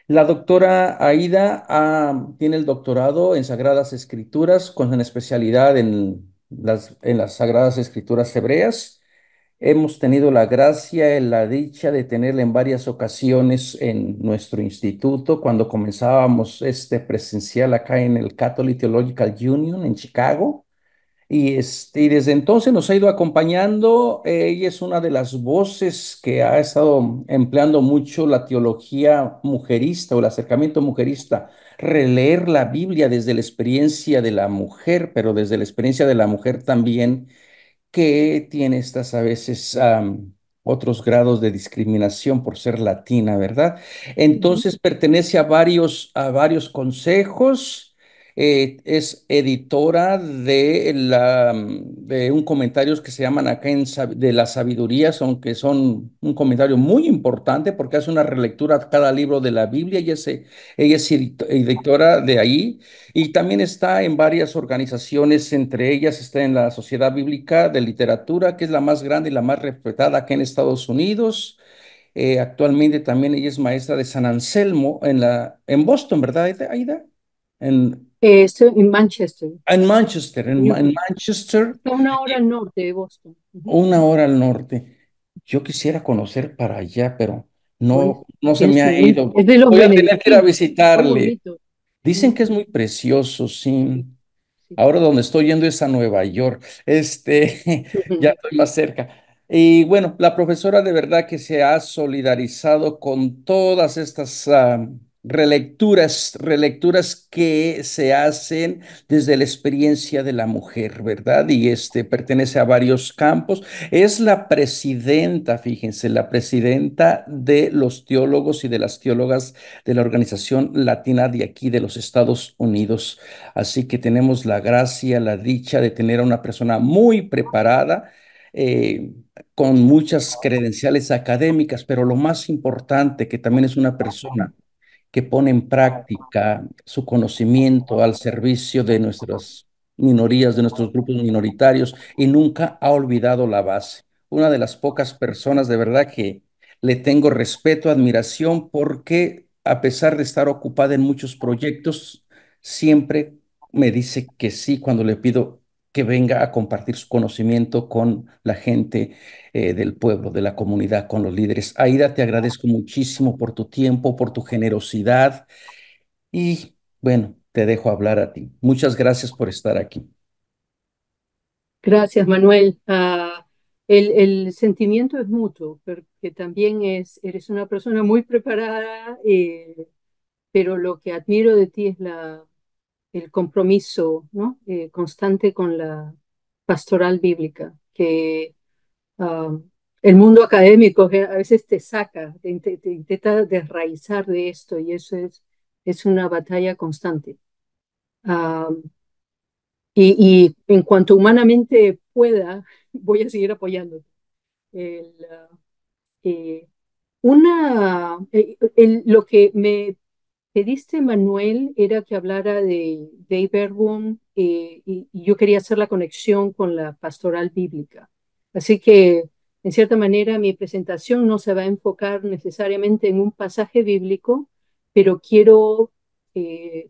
La doctora Aida tiene el doctorado en Sagradas Escrituras con una especialidad en las Sagradas Escrituras hebreas. Hemos tenido la gracia y la dicha de tenerla en varias ocasiones en nuestro instituto cuando comenzábamos este presencial acá en el Catholic Theological Union en Chicago. Y desde entonces nos ha ido acompañando. Ella es una de las voces que ha estado empleando mucho la teología mujerista o el acercamiento mujerista, releer la Biblia desde la experiencia de la mujer, pero desde la experiencia de la mujer también que tiene estas a veces otros grados de discriminación por ser latina, ¿verdad? Ujú. Entonces pertenece a varios consejos, es editora de un comentarios que se llaman acá de la sabiduría, que son un comentario muy importante porque hace una relectura a cada libro de la Biblia. Ella es editora de ahí. Y también está en varias organizaciones, entre ellas está en la Sociedad Bíblica de Literatura, que es la más grande y la más respetada aquí en Estados Unidos. Actualmente también ella es maestra de San Anselmo en Boston, ¿verdad, Aida? En, Estoy en Manchester, en Manchester, en UK. Manchester. Está 1 hora al norte de Boston. Ujú. Una hora al norte. Yo quisiera conocer para allá, pero Bueno, no se me tienes que ha venir. ido. Es de los Voy a tener que ir a benedictinos. Muy visitarle. bonito. Dicen Mm, que es muy precioso, sí, sí. sí. Ahora donde estoy yendo es a Nueva York. Ya Ujú. estoy más cerca. Y bueno, la profesora de verdad que se ha solidarizado con todas estas relecturas que se hacen desde la experiencia de la mujer, ¿verdad? Y pertenece a varios campos. Es la presidenta, fíjense, la presidenta de los teólogos y de las teólogas de la Organización Latina de aquí de los Estados Unidos. Así que tenemos la gracia, la dicha de tener a una persona muy preparada, eh, con muchas credenciales académicas, pero lo más importante, que también es una persona que pone en práctica su conocimiento al servicio de nuestras minorías, de nuestros grupos minoritarios, y nunca ha olvidado la base. Una de las pocas personas de verdad que le tengo respeto, admiración, porque a pesar de estar ocupada en muchos proyectos, siempre me dice que sí cuando le pido que venga a compartir su conocimiento con la gente del pueblo, de la comunidad, con los líderes. Aida, te agradezco muchísimo por tu tiempo, por tu generosidad y bueno, te dejo hablar a ti. Muchas gracias por estar aquí. Gracias, Manuel. El sentimiento es mutuo, porque también eres una persona muy preparada, pero lo que admiro de ti es el compromiso, ¿no? Constante con la pastoral bíblica, que ah, el mundo académico que a veces te saca, te intenta desraizar de esto y eso es una batalla constante. Ah, y en cuanto humanamente pueda, voy a seguir apoyándote. El, ah, eh, lo que me pediste, Manuel, era que hablara de Dave Bergum, y yo quería hacer la conexión con la pastoral bíblica. Así que, en cierta manera, mi presentación no se va a enfocar necesariamente en un pasaje bíblico, pero quiero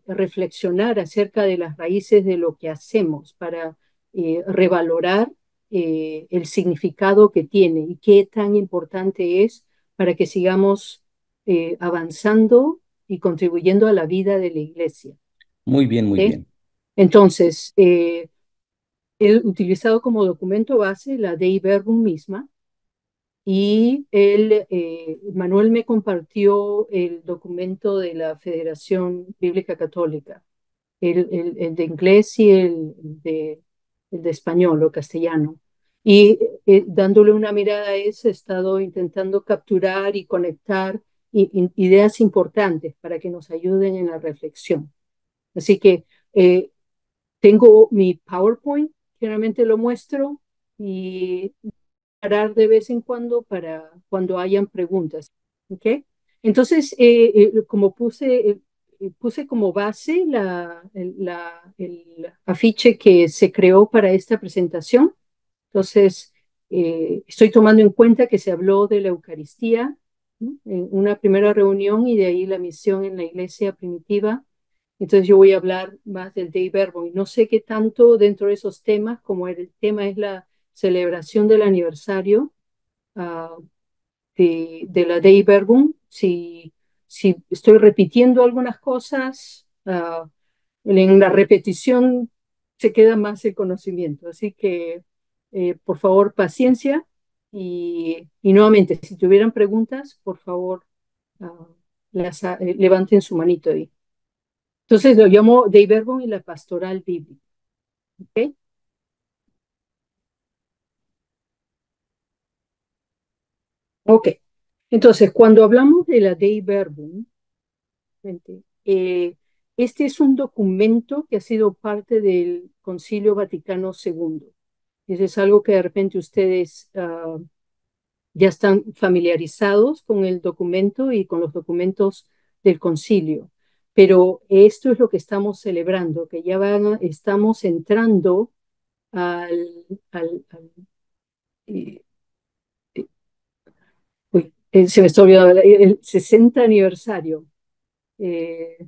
reflexionar acerca de las raíces de lo que hacemos para revalorar el significado que tiene y qué tan importante es para que sigamos avanzando y contribuyendo a la vida de la iglesia. Muy bien, muy ¿Ok? bien. Entonces, he utilizado como documento base la Dei Verbum misma y Manuel me compartió el documento de la Federación Bíblica Católica, el de inglés y el de español o castellano. Y dándole una mirada a eso, he estado intentando capturar y conectar ideas importantes para que nos ayuden en la reflexión. Así que tengo mi PowerPoint, generalmente lo muestro y parar de vez en cuando para cuando hayan preguntas. ¿Ok? Entonces, como puse como base el afiche que se creó para esta presentación. Entonces, estoy tomando en cuenta que se habló de la Eucaristía, ¿no? En una primera reunión y de ahí la misión en la iglesia primitiva. Entonces yo voy a hablar más del Dei Verbum y no sé qué tanto dentro de esos temas, como el tema es la celebración del aniversario uh, de la Dei Verbum, si estoy repitiendo algunas cosas, en la repetición se queda más el conocimiento. Así que, por favor, paciencia y nuevamente, si tuvieran preguntas, por favor, uh, levanten su manito ahí. Entonces lo llamo Dei Verbum y la pastoral bíblica. ¿Ok? Ok. Entonces, cuando hablamos de la Dei Verbum, gente, este es un documento que ha sido parte del Concilio Vaticano II. Eso es algo que de repente ustedes ya están familiarizados con el documento y con los documentos del concilio. Pero esto es lo que estamos celebrando, que ya estamos entrando al, al eh, eh, uy, se me está olvidando, el 60 aniversario. Eh,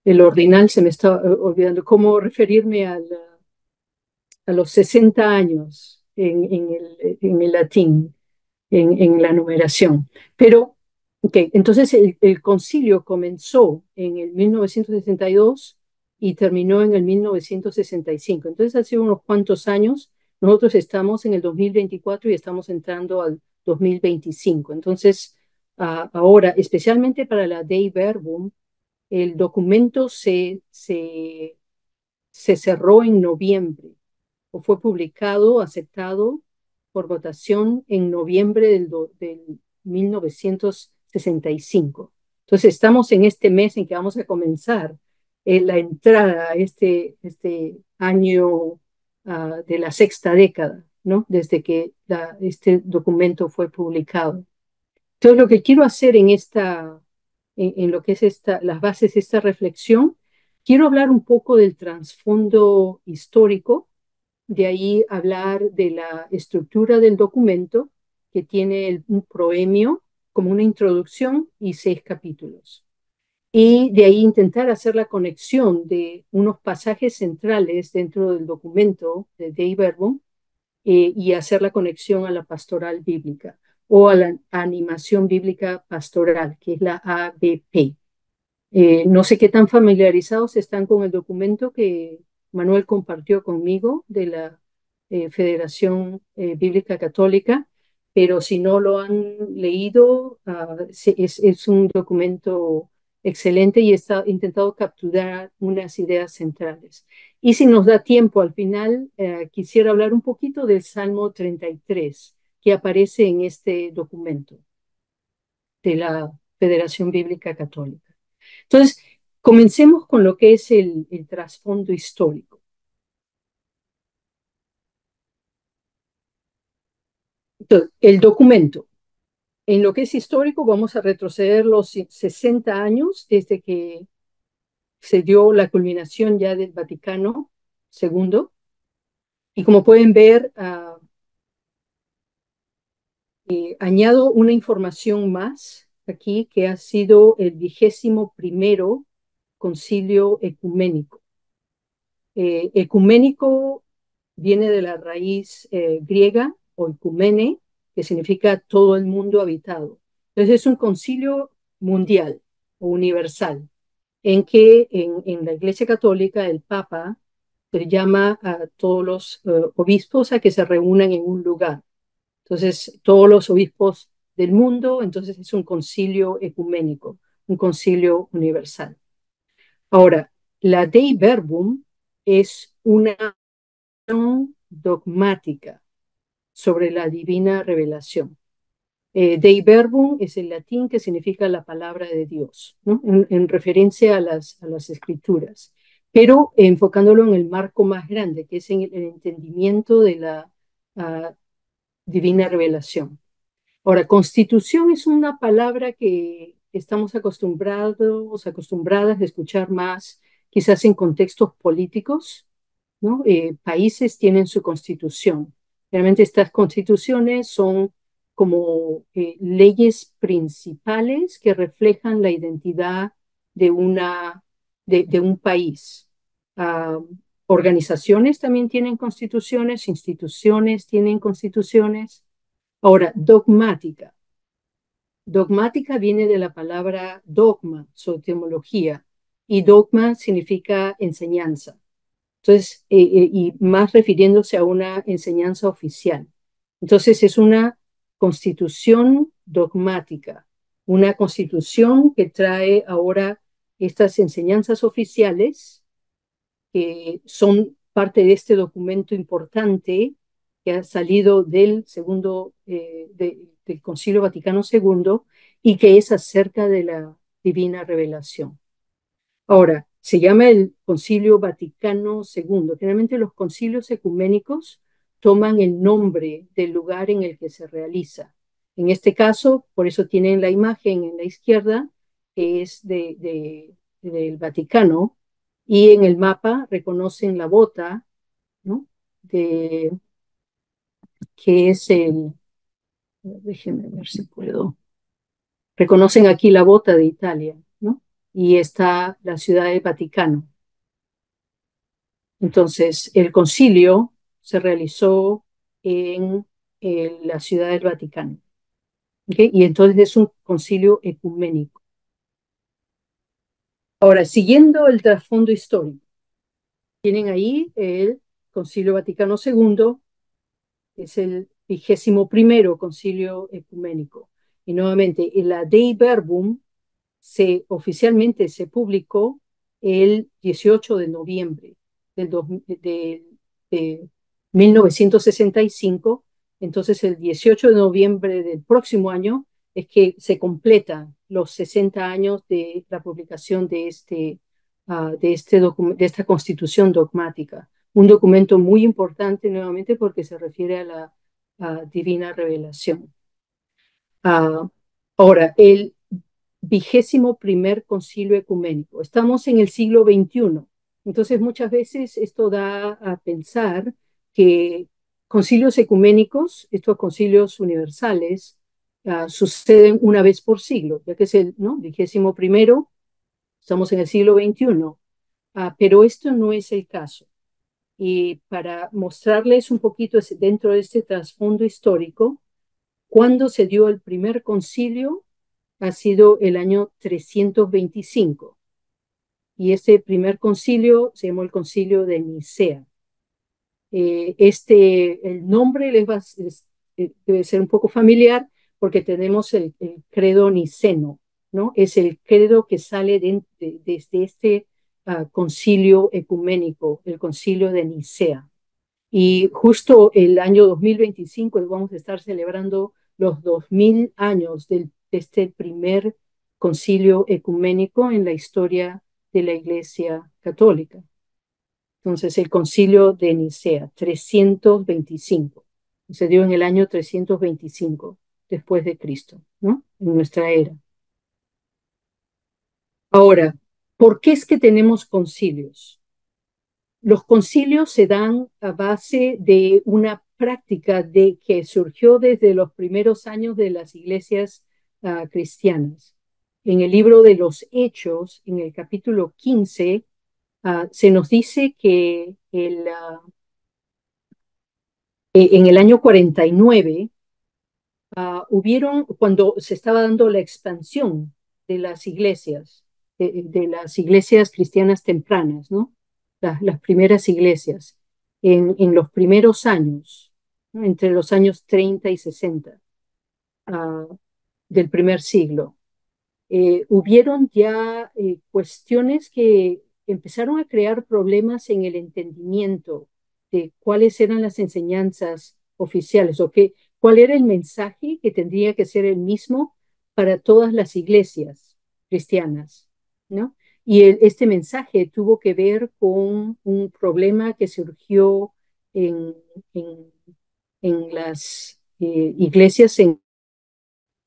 el ordinal se me está olvidando cómo referirme a los 60 años en el latín, en la numeración. Pero, ok, entonces el concilio comenzó en el 1962 y terminó en el 1965. Entonces, hace unos cuantos años, nosotros estamos en el 2024 y estamos entrando al 2025. Entonces, ahora, especialmente para la Dei Verbum, el documento se cerró en noviembre o fue publicado, aceptado por votación en noviembre del 1965. Entonces estamos en este mes en que vamos a comenzar la entrada a este año de la sexta década, ¿no? Desde que este documento fue publicado. Entonces lo que quiero hacer en lo que es las bases de esta reflexión, quiero hablar un poco del trasfondo histórico, de ahí hablar de la estructura del documento, que tiene un proemio como una introducción y 6 capítulos. Y de ahí intentar hacer la conexión de unos pasajes centrales dentro del documento de Dei Verbum y hacer la conexión a la pastoral bíblica o a la animación bíblica pastoral, que es la ABP. No sé qué tan familiarizados están con el documento que Manuel compartió conmigo de la Federación Bíblica Católica, pero si no lo han leído, es un documento excelente y está intentado capturar unas ideas centrales. Y si nos da tiempo al final, quisiera hablar un poquito del Salmo 33 que aparece en este documento de la Federación Bíblica Católica. Entonces, comencemos con lo que es el trasfondo histórico. Entonces, el documento. En lo que es histórico, vamos a retroceder los 60 años desde que se dio la culminación ya del Vaticano II. Y como pueden ver, añado una información más aquí que ha sido el 21º concilio ecuménico. Ecuménico viene de la raíz griega oikumene, que significa todo el mundo habitado. Entonces es un concilio mundial o universal, en que en la Iglesia Católica el Papa llama a todos los obispos a que se reúnan en un lugar. Entonces, todos los obispos del mundo, entonces es un concilio ecuménico, un concilio universal. Ahora, la Dei Verbum es una dogmática sobre la divina revelación. Dei Verbum es el latín que significa la palabra de Dios, ¿no? En referencia a las escrituras, pero enfocándolo en el marco más grande, que es en el entendimiento de la divina revelación. Ahora, constitución es una palabra que estamos acostumbradas a escuchar más, quizás en contextos políticos, ¿no? Países tienen su constitución. Realmente estas constituciones son como leyes principales que reflejan la identidad de, de un país. Ah, organizaciones también tienen constituciones, instituciones tienen constituciones. Ahora, dogmática. Dogmática viene de la palabra dogma, su etimología, y dogma significa enseñanza. Entonces, y más refiriéndose a una enseñanza oficial. Entonces, es una constitución dogmática, una constitución que trae ahora estas enseñanzas oficiales que son parte de este documento importante que ha salido del del Concilio Vaticano II y que es acerca de la divina revelación. Ahora, se llama el Concilio Vaticano II. Generalmente los concilios ecuménicos toman el nombre del lugar en el que se realiza. En este caso, por eso tienen la imagen en la izquierda, que es del Vaticano, y en el mapa reconocen la bota, ¿no? De, que es déjenme ver si puedo, reconocen aquí la bota de Italia, ¿no? Y está la ciudad del Vaticano. Entonces, el concilio se realizó en la ciudad del Vaticano, ¿okay? Y entonces es un concilio ecuménico. Ahora, siguiendo el trasfondo histórico, tienen ahí el Concilio Vaticano II, es el 21º concilio ecuménico. Y nuevamente, la Dei Verbum oficialmente se publicó el 18 de noviembre del, de 1965. Entonces, el 18 de noviembre del próximo año es que se completan los 60 años de la publicación de esta constitución dogmática. Un documento muy importante nuevamente porque se refiere a la divina revelación. Uh, Ahora, el 21º concilio ecuménico. Estamos en el siglo XXI. Entonces, muchas veces esto da a pensar que concilios ecuménicos, estos concilios universales, suceden una vez por siglo, ya que es el, ¿no? 21º, estamos en el siglo XXI. Pero esto no es el caso. Y para mostrarles un poquito dentro de este trasfondo histórico, cuando se dio el primer concilio ha sido el año 325 y ese primer concilio se llamó el concilio de Nicea. El nombre debe ser un poco familiar porque tenemos el credo niceno, ¿no? Es el credo que sale desde este concilio ecuménico, el concilio de Nicea. Y justo el año 2025 vamos a estar celebrando los 2000 años de este primer concilio ecuménico en la historia de la Iglesia Católica. Entonces, el concilio de Nicea, 325, se dio en el año 325 después de Cristo, ¿no? En nuestra era. Ahora, ¿por qué es que tenemos concilios? Los concilios se dan a base de una práctica que surgió desde los primeros años de las iglesias cristianas. En el libro de los Hechos, en el capítulo 15, se nos dice que en el año 49 cuando se estaba dando la expansión de las iglesias, de las iglesias cristianas tempranas, ¿no? Las primeras iglesias, en los primeros años, ¿no? Entre los años 30 y 60 del primer siglo. Hubieron ya cuestiones que empezaron a crear problemas en el entendimiento de cuáles eran las enseñanzas oficiales o cuál era el mensaje que tendría que ser el mismo para todas las iglesias cristianas, ¿no? Y este mensaje tuvo que ver con un problema que surgió en, en, en las iglesias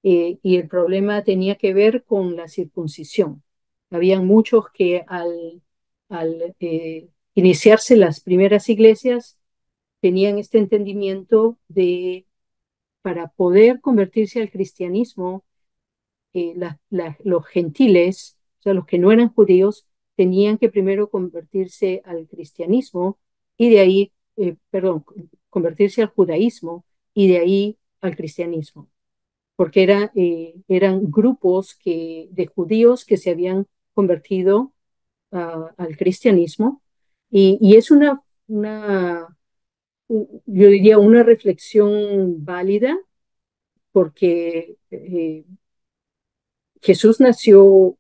y el problema tenía que ver con la circuncisión. Habían muchos que al iniciarse las primeras iglesias tenían este entendimiento de para poder convertirse al cristianismo, los gentiles, o sea, los que no eran judíos, tenían que primero convertirse al cristianismo y de ahí, perdón, convertirse al judaísmo y de ahí al cristianismo, porque eran grupos de judíos que se habían convertido al cristianismo y es yo diría, una reflexión válida porque Jesús nació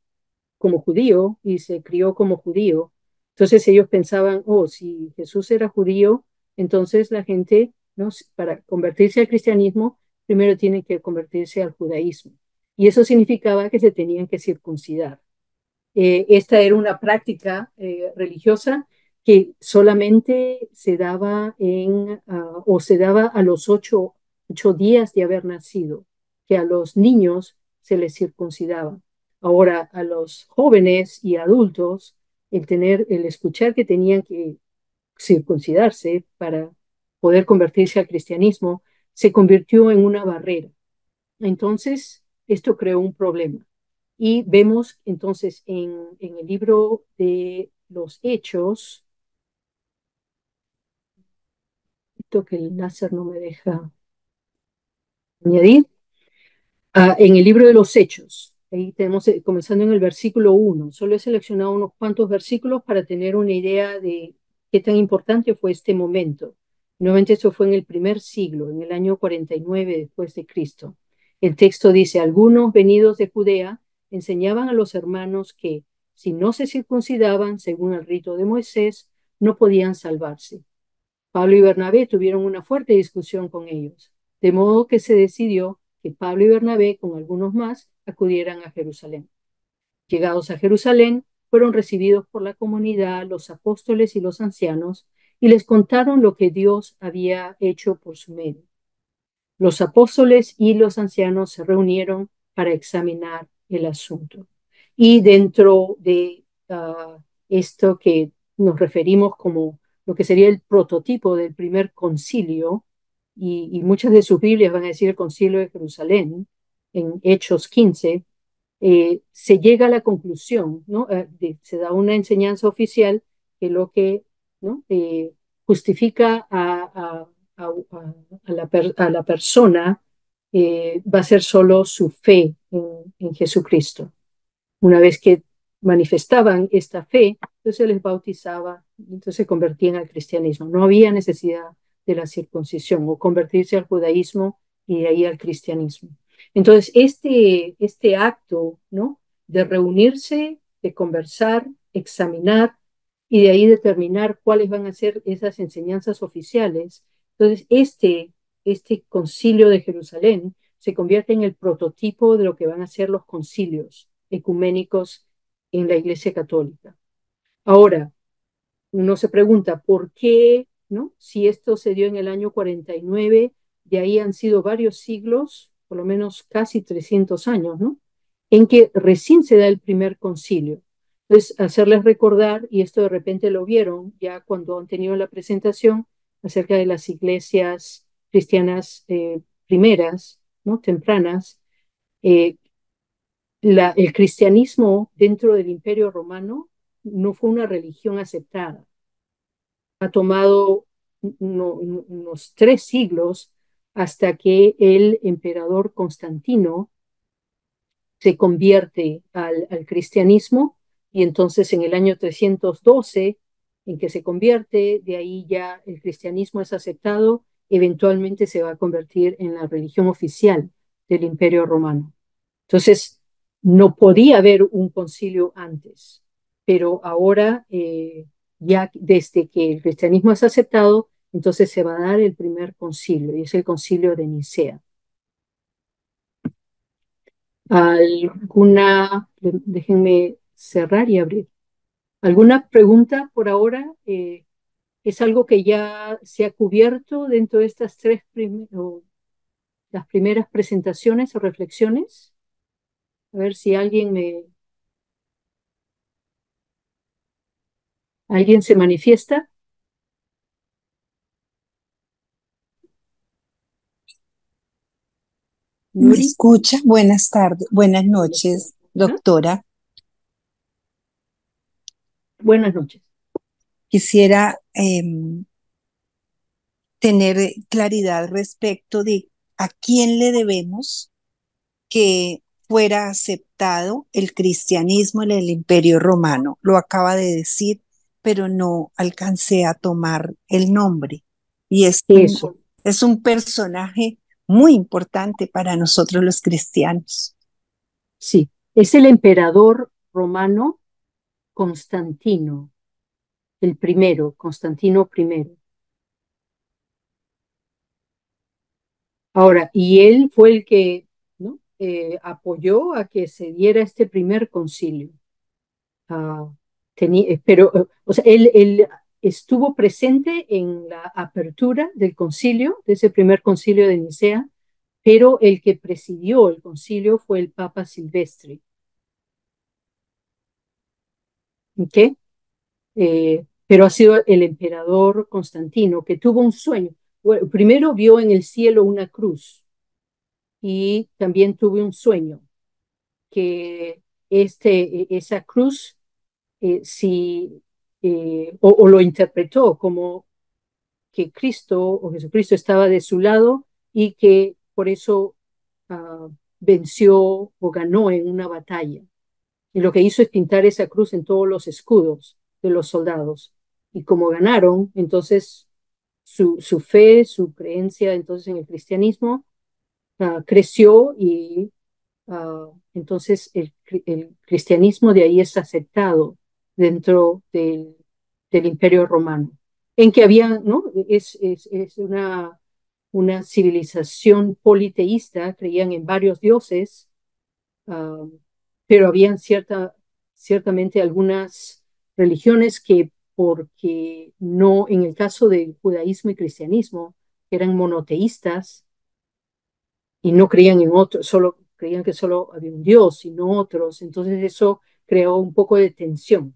como judío y se crió como judío. Entonces ellos pensaban, oh, si Jesús era judío, entonces la gente, ¿no? Para convertirse al cristianismo, primero tiene que convertirse al judaísmo. Y eso significaba que se tenían que circuncidar. Esta era una práctica religiosa que solamente se daba o se daba a los 8 días de haber nacido, que a los niños se les circuncidaba. Ahora, a los jóvenes y adultos, el escuchar que tenían que circuncidarse para poder convertirse al cristianismo, se convirtió en una barrera. Entonces, esto creó un problema. Y vemos entonces en el libro de los Hechos, esto que el láser no me deja añadir, en el libro de los Hechos, ahí tenemos, comenzando en el versículo 1, solo he seleccionado unos cuantos versículos para tener una idea de qué tan importante fue este momento. Nuevamente, eso fue en el primer siglo, en el año 49 después de Cristo. El texto dice, algunos venidos de Judea enseñaban a los hermanos que si no se circuncidaban según el rito de Moisés, no podían salvarse. Pablo y Bernabé tuvieron una fuerte discusión con ellos, de modo que se decidió que Pablo y Bernabé, con algunos más, acudieran a Jerusalén. Llegados a Jerusalén, fueron recibidos por la comunidad, los apóstoles y los ancianos, y les contaron lo que Dios había hecho por su medio. Los apóstoles y los ancianos se reunieron para examinar el asunto. Y dentro de esto que nos referimos como lo que sería el prototipo del primer concilio, y muchas de sus Biblias van a decir el concilio de Jerusalén, en Hechos 15, se llega a la conclusión, ¿no? Se da una enseñanza oficial que lo que, ¿no? Justifica a la persona va a ser solo su fe en Jesucristo. Una vez que manifestaban esta fe, entonces les bautizaba, entonces se convertían al cristianismo. No había necesidad de la circuncisión o convertirse al judaísmo y de ahí al cristianismo. Entonces, este acto, ¿no? De reunirse, de conversar, examinar y de ahí determinar cuáles van a ser esas enseñanzas oficiales. Entonces, este concilio de Jerusalén se convierte en el prototipo de lo que van a ser los concilios ecuménicos en la Iglesia Católica. Ahora, uno se pregunta, ¿por qué, no? Si esto se dio en el año 49, de ahí han sido varios siglos, por lo menos casi 300 años, ¿no? En que recién se da el primer concilio. Entonces, hacerles recordar, y esto de repente lo vieron ya cuando han tenido la presentación acerca de las iglesias cristianas primeras, ¿no? Tempranas, eh, el cristianismo dentro del Imperio Romano no fue una religión aceptada. Ha tomado unos 3 siglos hasta que el emperador Constantino se convierte al cristianismo y entonces en el año 312 en que se convierte, de ahí ya el cristianismo es aceptado, eventualmente se va a convertir en la religión oficial del Imperio Romano. Entonces, no podía haber un concilio antes, pero ahora, ya desde que el cristianismo es aceptado, entonces se va a dar el primer concilio, y es el concilio de Nicea. Déjenme cerrar y abrir. ¿Alguna pregunta por ahora? ¿Es algo que ya se ha cubierto dentro de estas o las primeras presentaciones o reflexiones? A ver si alguien se manifiesta. ¿Me Nuri. escucha? Buenas tardes, buenas Buenas tardes. noches, Ajá. doctora. Buenas noches. Quisiera tener claridad respecto de a quién le debemos que fuera aceptado el cristianismo en el Imperio Romano. Lo acaba de decir, pero no alcancé a tomar el nombre. Y Eso, es un personaje muy importante para nosotros los cristianos. sí. Es el emperador romano Constantino, el primero, Constantino primero. Ahora, y él fue el que, ¿no? Apoyó a que se diera este primer concilio. Ah, pero, o sea, él estuvo presente en la apertura del concilio, de ese primer concilio de Nicea, pero el que presidió el concilio fue el Papa Silvestre. ¿Ok? Pero ha sido el emperador Constantino que tuvo un sueño. Bueno, primero vio en el cielo una cruz y también tuvo un sueño que esa cruz, si, o lo interpretó como que Cristo o Jesucristo estaba de su lado y que por eso uh, venció o ganó en una batalla. Y lo que hizo es pintar esa cruz en todos los escudos de los soldados. Y como ganaron, entonces su fe, su creencia entonces en el cristianismo creció y entonces el cristianismo de ahí es aceptado dentro del Imperio Romano, en que había, ¿no? Es una civilización politeísta, creían en varios dioses, uh, pero habían ciertamente algunas religiones que, porque no, en el caso del judaísmo y cristianismo, eran monoteístas y no creían en otros, solo creían que solo había un Dios y no otros. Entonces eso creó un poco de tensión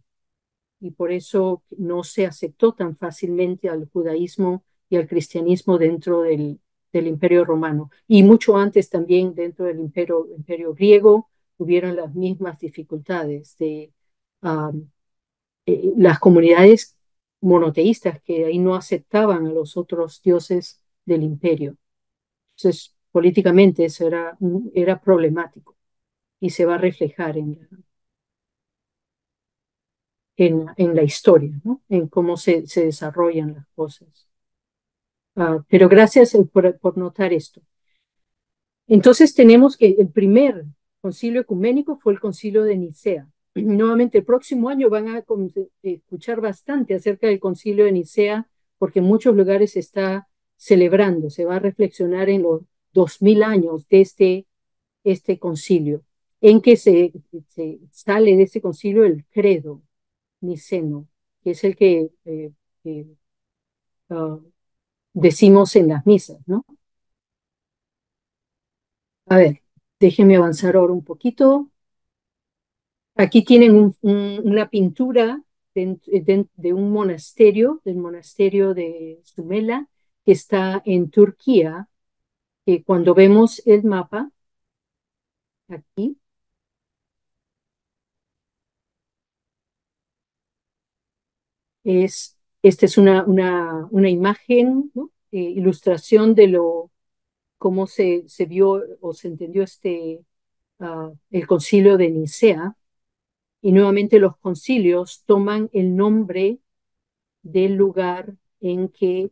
y por eso no se aceptó tan fácilmente al judaísmo y al cristianismo dentro del Imperio Romano. Y mucho antes también dentro del Imperio Griego hubieron las mismas dificultades de um, las comunidades monoteístas que ahí no aceptaban a los otros dioses del imperio. Entonces, políticamente eso era problemático y se va a reflejar en la historia, ¿no? En cómo se desarrollan las cosas. Pero gracias por notar esto. Entonces tenemos que el primer concilio ecuménico fue el concilio de Nicea. Nuevamente, el próximo año van a escuchar bastante acerca del concilio de Nicea, porque en muchos lugares se está celebrando, se va a reflexionar en los 2000 años de este concilio, en que se sale de ese concilio el credo niceno, que es el que uh, decimos en las misas, ¿no? A ver, déjenme avanzar ahora un poquito. Aquí tienen una pintura de un monasterio, del monasterio de Sumela, que está en Turquía, que cuando vemos el mapa, aquí, esta es una imagen, ¿no? Ilustración de cómo se vio o se entendió el concilio de Nicea. Y nuevamente los concilios toman el nombre del lugar en que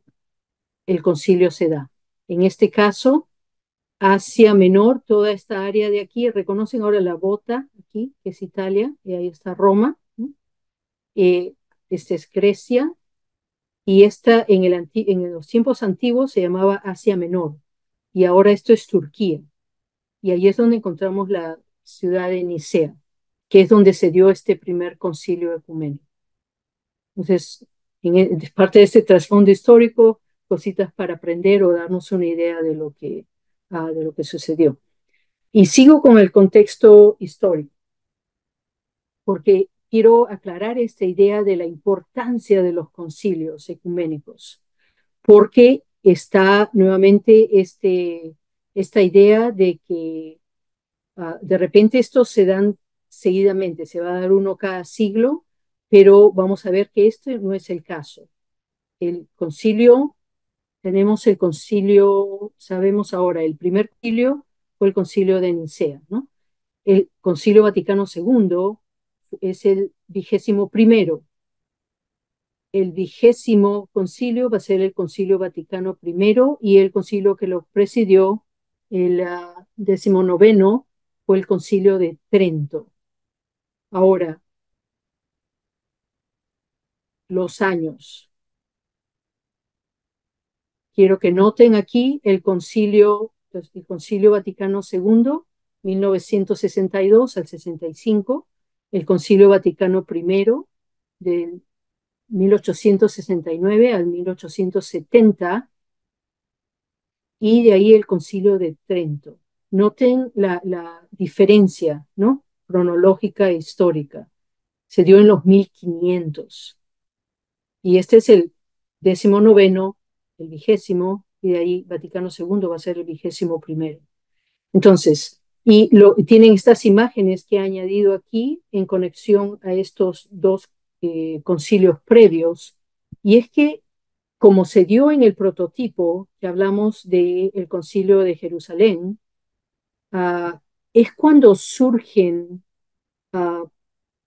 el concilio se da. En este caso, Asia Menor, toda esta área de aquí, reconocen ahora la bota aquí, que es Italia, y ahí está Roma, ¿no? Esta es Grecia, y esta en los tiempos antiguos se llamaba Asia Menor, y ahora esto es Turquía, y ahí es donde encontramos la ciudad de Nicea, que es donde se dio este primer concilio ecuménico. Entonces, es parte de este trasfondo histórico, cositas para aprender o darnos una idea de lo que sucedió. Y sigo con el contexto histórico, porque quiero aclarar esta idea de la importancia de los concilios ecuménicos, porque está nuevamente esta idea de que de repente estos se dan seguidamente, se va a dar uno cada siglo, pero vamos a ver que este no es el caso. El concilio, tenemos el concilio, sabemos ahora, el primer concilio fue el concilio de Nicea, ¿no? El concilio Vaticano II es el 21º. El 20º concilio va a ser el concilio Vaticano I y el concilio que lo presidió, el 19º, fue el concilio de Trento. Ahora, los años. Quiero que noten aquí el concilio Vaticano II, 1962 al 65, el concilio Vaticano I, del 1869 al 1870, y de ahí el concilio de Trento. Noten la diferencia, ¿no? Cronológica e histórica. Se dio en los 1500. Y este es el 19º, el 20º, y de ahí Vaticano II va a ser el 21º. Entonces, tienen estas imágenes que he añadido aquí en conexión a estos dos concilios previos. Y es que, como se dio en el prototipo, que hablamos del concilio de Jerusalén, es cuando surgen uh,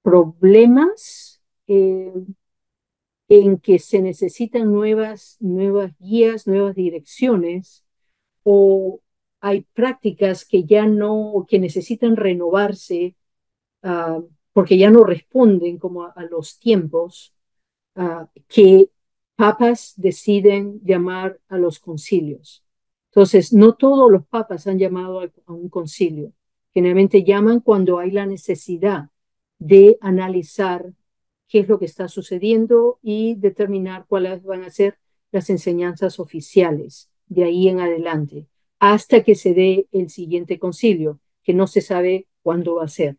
problemas en que se necesitan nuevas guías, nuevas direcciones, o hay prácticas que ya no, que necesitan renovarse porque ya no responden como a los tiempos, que papas deciden llamar a los concilios. Entonces, no todos los papas han llamado a un concilio. Generalmente llaman cuando hay la necesidad de analizar qué es lo que está sucediendo y determinar cuáles van a ser las enseñanzas oficiales de ahí en adelante, hasta que se dé el siguiente concilio, que no se sabe cuándo va a ser.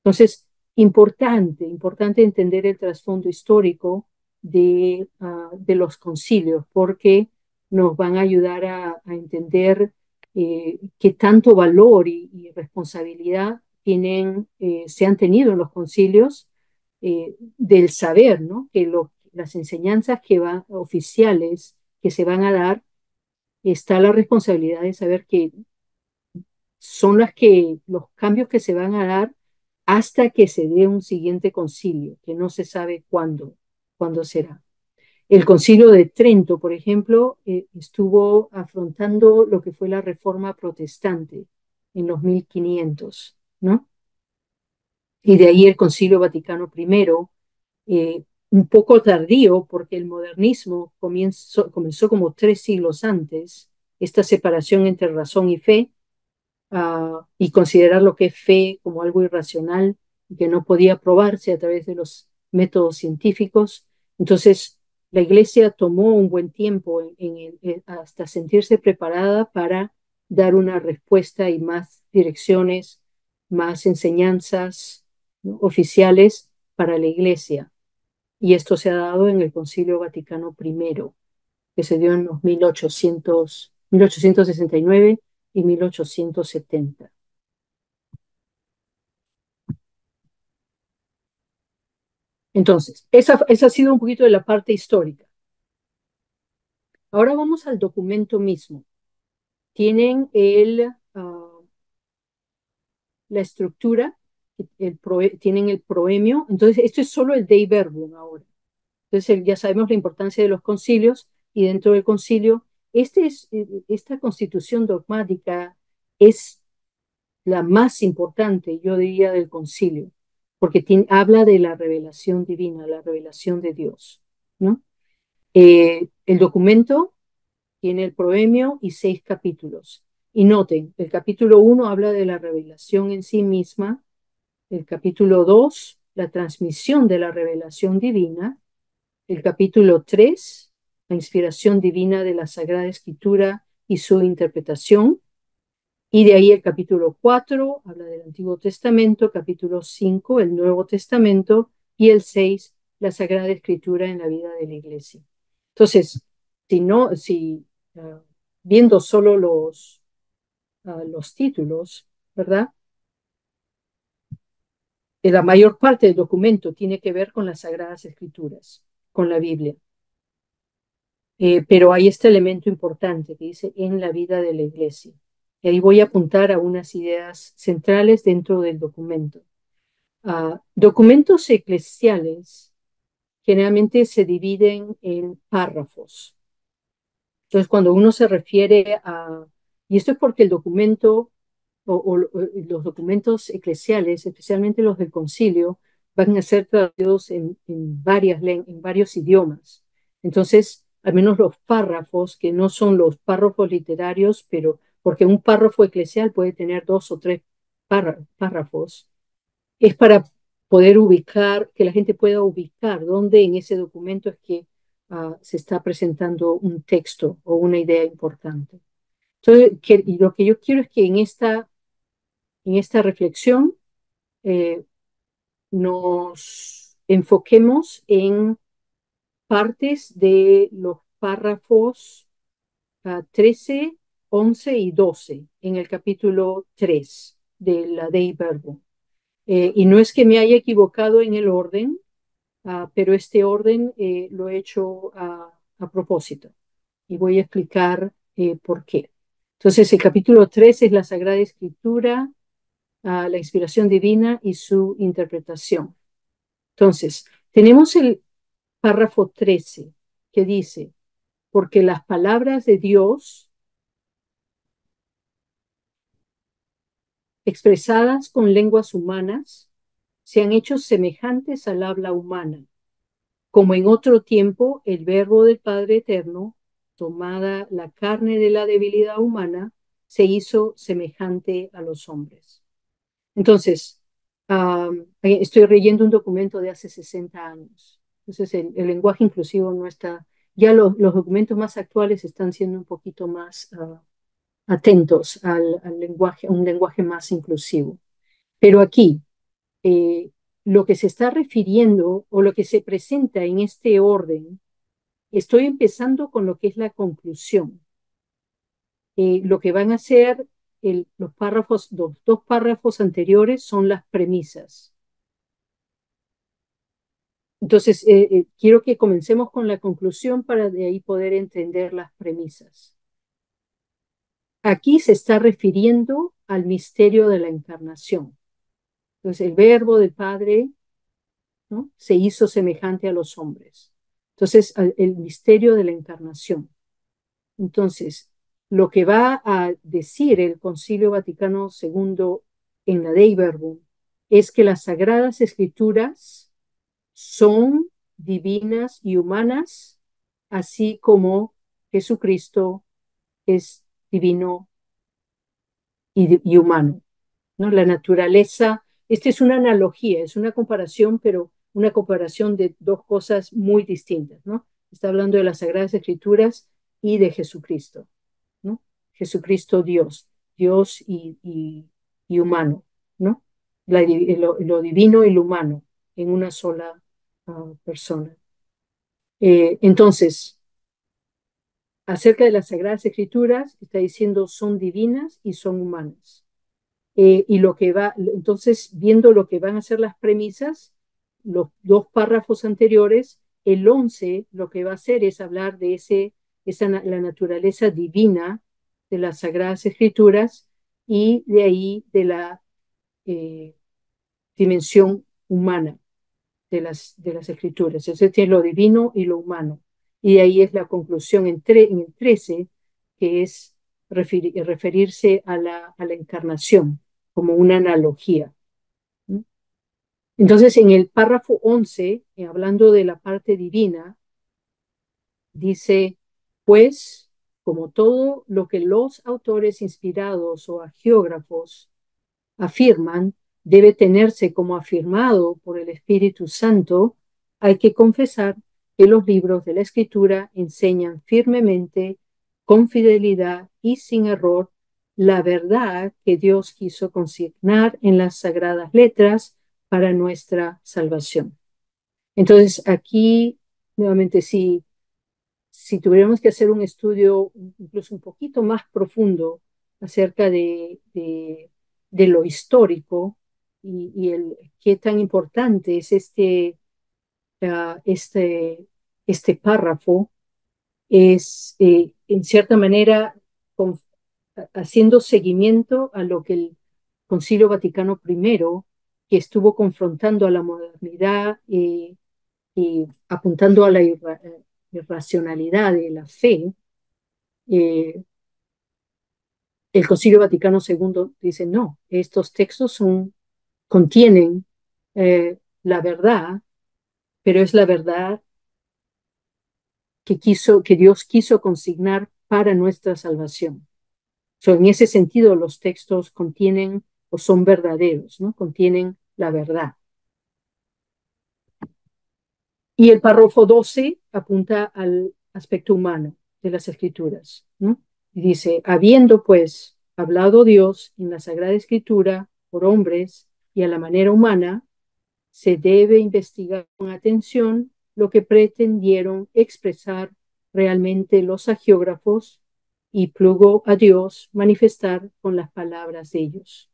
Entonces, importante entender el trasfondo histórico de los concilios, porque nos van a ayudar a entender qué tanto valor y responsabilidad se han tenido en los concilios del saber, ¿no? Que las enseñanzas oficiales que se van a dar, está la responsabilidad de saber que son los cambios que se van a dar hasta que se dé un siguiente concilio, que no se sabe cuándo será. El concilio de Trento, por ejemplo, estuvo afrontando lo que fue la reforma protestante en los 1500, ¿no? Y de ahí el concilio Vaticano I, un poco tardío, porque el modernismo comenzó como 3 siglos antes, esta separación entre razón y fe, y considerar lo que es fe como algo irracional y que no podía probarse a través de los métodos científicos. Entonces, la Iglesia tomó un buen tiempo hasta sentirse preparada para dar una respuesta y más direcciones, más enseñanzas, ¿no?, oficiales para la Iglesia. Y esto se ha dado en el Concilio Vaticano I, que se dio en los 1869 y 1870. Entonces, esa ha sido un poquito de la parte histórica. Ahora vamos al documento mismo. Tienen la estructura, tienen el proemio. Entonces, esto es solo el Dei Verbum ahora. Entonces, ya sabemos la importancia de los concilios, y dentro del concilio, esta constitución dogmática es la más importante, yo diría, del concilio, porque habla de la revelación divina, la revelación de Dios, ¿no? El documento tiene el proemio y 6 capítulos. Y noten, el capítulo 1 habla de la revelación en sí misma, el capítulo 2, la transmisión de la revelación divina, el capítulo 3, la inspiración divina de la Sagrada Escritura y su interpretación. Y de ahí el capítulo 4 habla del Antiguo Testamento, capítulo 5 el Nuevo Testamento, y el 6 la Sagrada Escritura en la vida de la Iglesia. Entonces, viendo solo los títulos, ¿verdad? La mayor parte del documento tiene que ver con las Sagradas Escrituras, con la Biblia. Pero hay este elemento importante que dice en la vida de la iglesia. Y ahí voy a apuntar a unas ideas centrales dentro del documento. Documentos eclesiales generalmente se dividen en párrafos. Entonces, cuando uno se refiere y esto es porque el documento o los documentos eclesiales, especialmente los del concilio, van a ser traducidos en varios idiomas. Entonces, al menos los párrafos, que no son los párrafos literarios, pero porque un párrafo eclesial puede tener dos o tres párrafos, es para poder ubicar, que la gente pueda ubicar dónde en ese documento es que se está presentando un texto o una idea importante. Entonces, y lo que yo quiero es que en esta reflexión eh, nos enfoquemos en partes de los párrafos 13, 11 y 12 en el capítulo 3 de la Dei Verbum. Y no es que me haya equivocado en el orden, pero este orden lo he hecho a propósito y voy a explicar por qué. Entonces, el capítulo 3 es la Sagrada Escritura, la inspiración divina y su interpretación. Entonces, tenemos el párrafo 13 que dice, porque las palabras de Dios expresadas con lenguas humanas se han hecho semejantes al habla humana, como en otro tiempo el verbo del Padre Eterno, tomada la carne de la debilidad humana, se hizo semejante a los hombres. Entonces, estoy leyendo un documento de hace 60 años. Entonces, el lenguaje inclusivo no está, ya los documentos más actuales están siendo un poquito más atentos al lenguaje, a un lenguaje más inclusivo. Pero aquí, eh, lo que se está refiriendo o lo que se presenta en este orden, estoy empezando con lo que es la conclusión. Lo que van a ser los párrafos, los dos párrafos anteriores son las premisas. Entonces, quiero que comencemos con la conclusión para de ahí poder entender las premisas. Aquí se está refiriendo al misterio de la encarnación. Entonces, el verbo del Padre, ¿no?, se hizo semejante a los hombres. Entonces, el misterio de la encarnación. Entonces, lo que va a decir el Concilio Vaticano II en la Dei Verbum es que las Sagradas Escrituras son divinas y humanas, así como Jesucristo es divino y humano, ¿no? La naturaleza, esta es una analogía, es una comparación, pero una comparación de dos cosas muy distintas, ¿no? Está hablando de las Sagradas Escrituras y de Jesucristo, ¿no? Jesucristo Dios, Dios y humano, ¿no? Lo divino y lo humano en una sola persona. Entonces, acerca de las Sagradas Escrituras, está diciendo son divinas y son humanas. Y lo que va, entonces, viendo lo que van a ser las premisas, los dos párrafos anteriores, el 11 lo que va a hacer es hablar de la naturaleza divina de las Sagradas Escrituras y de ahí de la eh, dimensión humana de las Escrituras. Entonces tiene lo divino y lo humano. Y de ahí es la conclusión en el 13, que es referirse a la encarnación como una analogía. Entonces, en el párrafo 11, hablando de la parte divina, dice, pues, como todo lo que los autores inspirados o agiógrafos afirman debe tenerse como afirmado por el Espíritu Santo, hay que confesar que los libros de la Escritura enseñan firmemente, con fidelidad y sin error, la verdad que Dios quiso consignar en las sagradas letras para nuestra salvación. Entonces, aquí, nuevamente, si tuviéramos que hacer un estudio incluso un poquito más profundo acerca de lo histórico qué tan importante es ah, este, este párrafo, es en cierta manera con- haciendo seguimiento a lo que el Concilio Vaticano I, que estuvo confrontando a la modernidad y apuntando a la irracionalidad de la fe. eh, el Concilio Vaticano II dice, no, estos textos contienen la verdad, pero es la verdad que Dios quiso consignar para nuestra salvación. En ese sentido, los textos contienen o son verdaderos, ¿no? Contienen la verdad. Y el párrafo 12 apunta al aspecto humano de las escrituras, ¿no? Y dice, habiendo pues hablado Dios en la Sagrada Escritura por hombres y a la manera humana, se debe investigar con atención lo que pretendieron expresar realmente los agiógrafos y plugo a Dios manifestar con las palabras de ellos.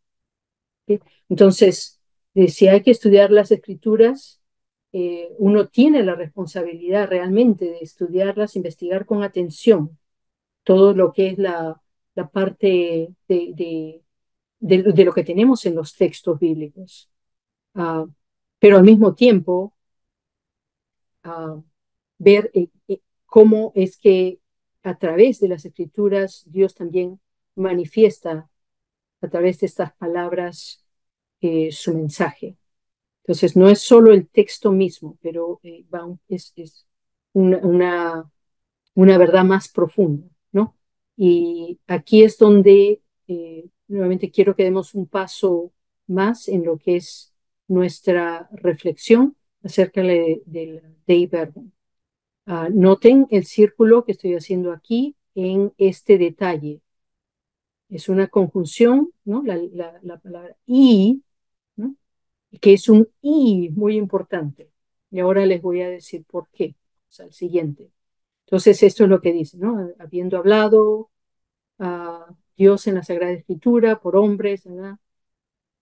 ¿Sí? Entonces, si hay que estudiar las escrituras, uno tiene la responsabilidad realmente de estudiarlas, investigar con atención todo lo que es la parte de lo que tenemos en los textos bíblicos. Uh, pero al mismo tiempo, uh, ver cómo es que a través de las escrituras Dios también manifiesta a través de estas palabras su mensaje. Entonces, no es solo el texto mismo, pero es una, una verdad más profunda, ¿no? Y aquí es donde nuevamente quiero que demos un paso más en lo que es nuestra reflexión acerca del Dei Verbum. Noten el círculo que estoy haciendo aquí en este detalle. Es una conjunción, ¿no? La palabra y, ¿no? Que es un y muy importante. Y ahora les voy a decir por qué. O sea, el siguiente. Entonces, esto es lo que dice, ¿no? Habiendo hablado a Dios en la Sagrada Escritura por hombres, ¿verdad?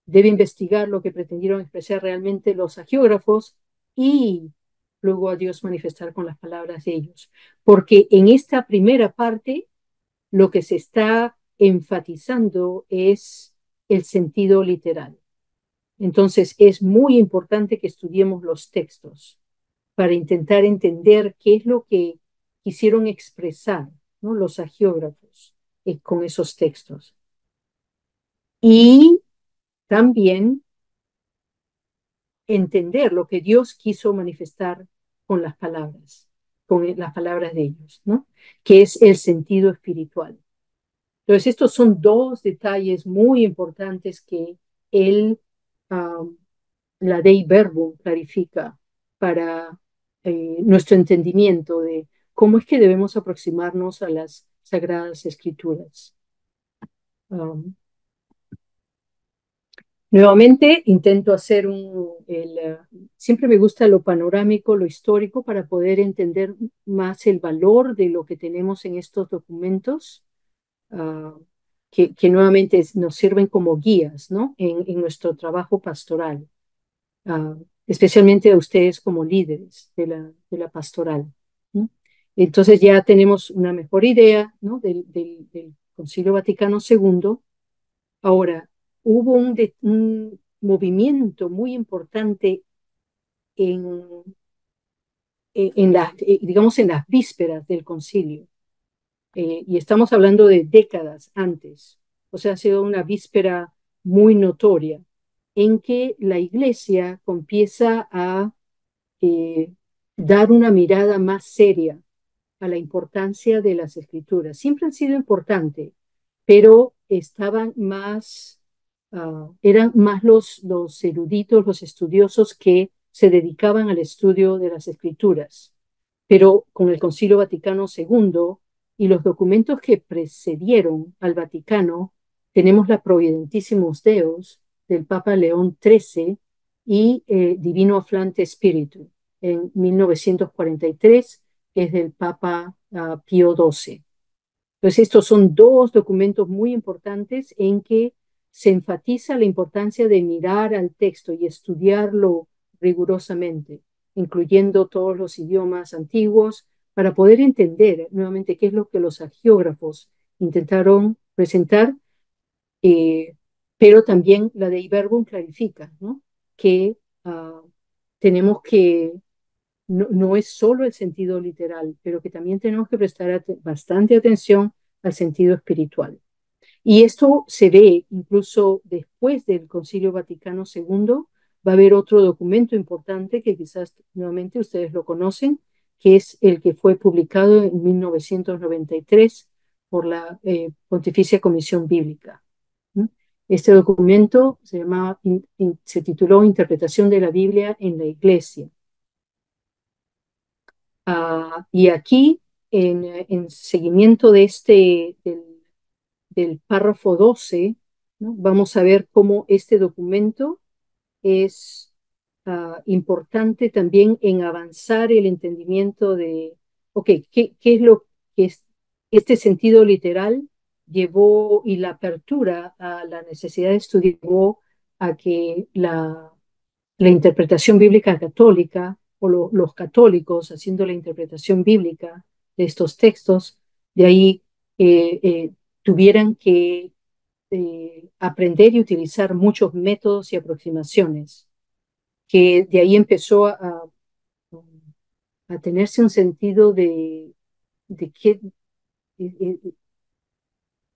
Debe investigar lo que pretendieron expresar realmente los agiógrafos y luego a Dios manifestar con las palabras de ellos. Porque en esta primera parte lo que se está enfatizando es el sentido literal. Entonces es muy importante que estudiemos los textos para intentar entender qué es lo que quisieron expresar, ¿no? Los agiógrafos con esos textos. Y también entender lo que Dios quiso manifestar con con las palabras de ellos, ¿no? Que es el sentido espiritual. Entonces, estos son dos detalles muy importantes que él, um, la Dei Verbum, clarifica para nuestro entendimiento de cómo es que debemos aproximarnos a las Sagradas Escrituras. Um, Nuevamente, intento hacer siempre me gusta lo panorámico, lo histórico, para poder entender más el valor de lo que tenemos en estos documentos, uh, que nuevamente nos sirven como guías, ¿no? En nuestro trabajo pastoral, especialmente a ustedes como líderes de la pastoral, ¿no? Entonces ya tenemos una mejor idea, ¿no? Del Concilio Vaticano II. Ahora, hubo un movimiento muy importante en, digamos, en las vísperas del concilio. Y estamos hablando de décadas antes. O sea, ha sido una víspera muy notoria en que la iglesia empieza a eh, dar una mirada más seria a la importancia de las escrituras. Siempre han sido importantes, pero eran más los eruditos, los estudiosos que se dedicaban al estudio de las escrituras. Pero con el Concilio Vaticano II y los documentos que precedieron al Vaticano, tenemos la Providentissimus Deus del Papa León XIII y Divino Afflante Spiritu en 1943, que es del Papa Pío XII. Entonces, estos son dos documentos muy importantes en que se enfatiza la importancia de mirar al texto y estudiarlo rigurosamente, incluyendo todos los idiomas antiguos, para poder entender nuevamente qué es lo que los agiógrafos intentaron presentar, eh, pero también la de Iberbun clarifica, ¿no? Que tenemos que no es solo el sentido literal, pero que también tenemos que prestar bastante atención al sentido espiritual. Y esto se ve incluso después del Concilio Vaticano II. Va a haber otro documento importante que quizás nuevamente ustedes lo conocen, que es el que fue publicado en 1993 por la Pontificia Comisión Bíblica. Este documento se tituló Interpretación de la Biblia en la Iglesia. Y aquí, en seguimiento de del párrafo 12, ¿no? Vamos a ver cómo este documento es importante también en avanzar el entendimiento de, ok, qué es lo que es este sentido literal llevó y la apertura a la necesidad de estudiar llevó a que la interpretación bíblica católica o los católicos haciendo la interpretación bíblica de estos textos, de ahí tuvieran que aprender y utilizar muchos métodos y aproximaciones, que de ahí empezó a tenerse un sentido de que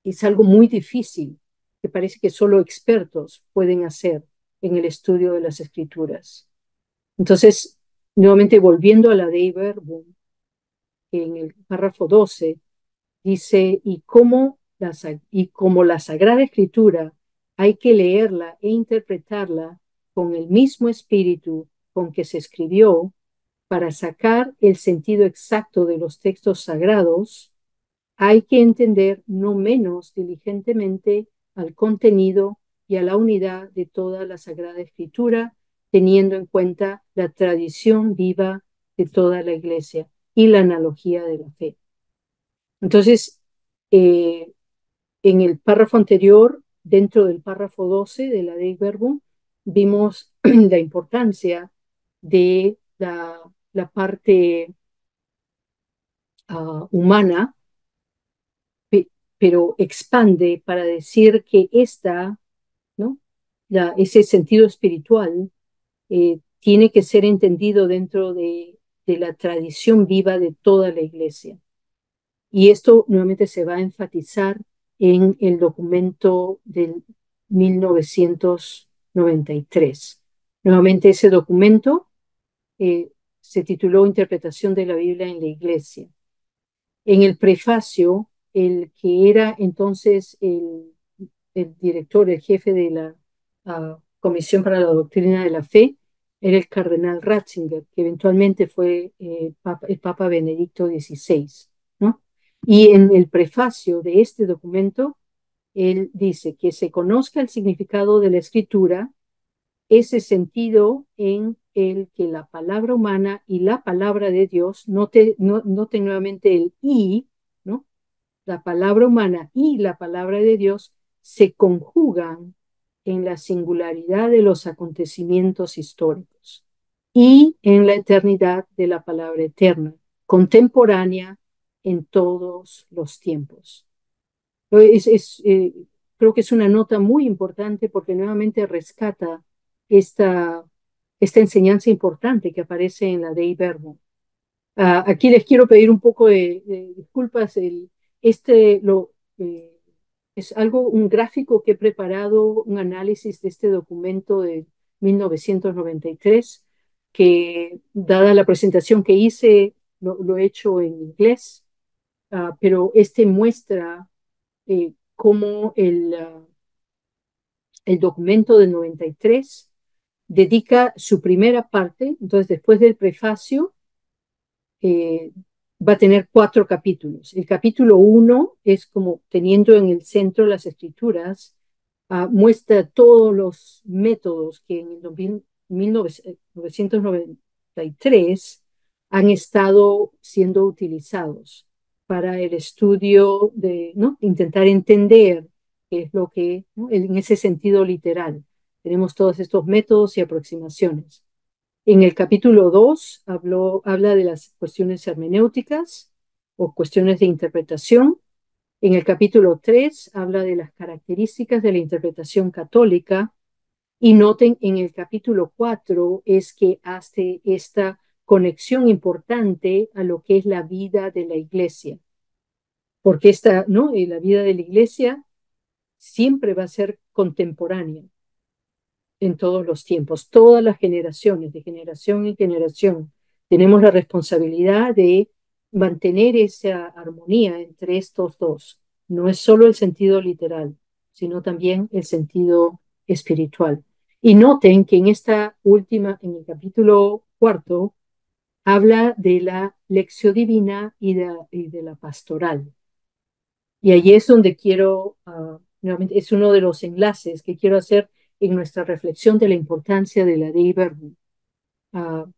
es algo muy difícil, que parece que solo expertos pueden hacer en el estudio de las escrituras. Entonces, nuevamente volviendo a la de Iberbun, en el párrafo 12, dice, y como la Sagrada Escritura hay que leerla e interpretarla con el mismo espíritu con que se escribió para sacar el sentido exacto de los textos sagrados, hay que entender no menos diligentemente al contenido y a la unidad de toda la Sagrada Escritura, teniendo en cuenta la tradición viva de toda la Iglesia y la analogía de la fe. Entonces, eh, en el párrafo anterior, dentro del párrafo 12 de la Dei Verbum, vimos la importancia de la parte humana, pero expande para decir que ¿no? Ese sentido espiritual tiene que ser entendido dentro de la tradición viva de toda la iglesia. Y esto nuevamente se va a enfatizar en el documento del 1993. Nuevamente ese documento se tituló Interpretación de la Biblia en la Iglesia. En el prefacio, el que era entonces el director, el jefe de la Comisión para la Doctrina de la Fe, era el cardenal Ratzinger, que eventualmente fue el Papa Benedicto XVI, ¿no? Y en el prefacio de este documento, él dice que se conozca el significado de la escritura, ese sentido en el que la palabra humana y la palabra de Dios, note nuevamente el y, ¿no? La palabra humana y la palabra de Dios se conjugan en la singularidad de los acontecimientos históricos y en la eternidad de la palabra eterna, contemporánea en todos los tiempos. Es, es, eh, Creo que es una nota muy importante porque nuevamente rescata esta, esta enseñanza importante que aparece en la Dei Verbum. Aquí les quiero pedir un poco de disculpas. Este lo, eh, es un gráfico que he preparado, un análisis de este documento de 1993, que dada la presentación que hice, lo he hecho en inglés, pero este muestra cómo el documento del 93 dedica su primera parte, entonces después del prefacio, eh, va a tener 4 capítulos. El capítulo 1 es como teniendo en el centro las escrituras, muestra todos los métodos que en el 1993 han estado siendo utilizados para el estudio de, ¿no? Intentar entender qué es lo que, ¿no? En ese sentido literal. Tenemos todos estos métodos y aproximaciones. En el capítulo 2 habla de las cuestiones hermenéuticas o cuestiones de interpretación. En el capítulo 3 habla de las características de la interpretación católica. Y noten en el capítulo 4 es que hace esta conexión importante a lo que es la vida de la iglesia, porque esta, ¿no? La vida de la iglesia siempre va a ser contemporánea en todos los tiempos, todas las generaciones, de generación en generación. Tenemos la responsabilidad de mantener esa armonía entre estos dos. No es solo el sentido literal, sino también el sentido espiritual. Y noten que en esta última, en el capítulo 4, habla de la lección divina y de la pastoral. Y allí es donde quiero, nuevamente, es uno de los enlaces que quiero hacer en nuestra reflexión de la importancia de la Dei Verbum, uh,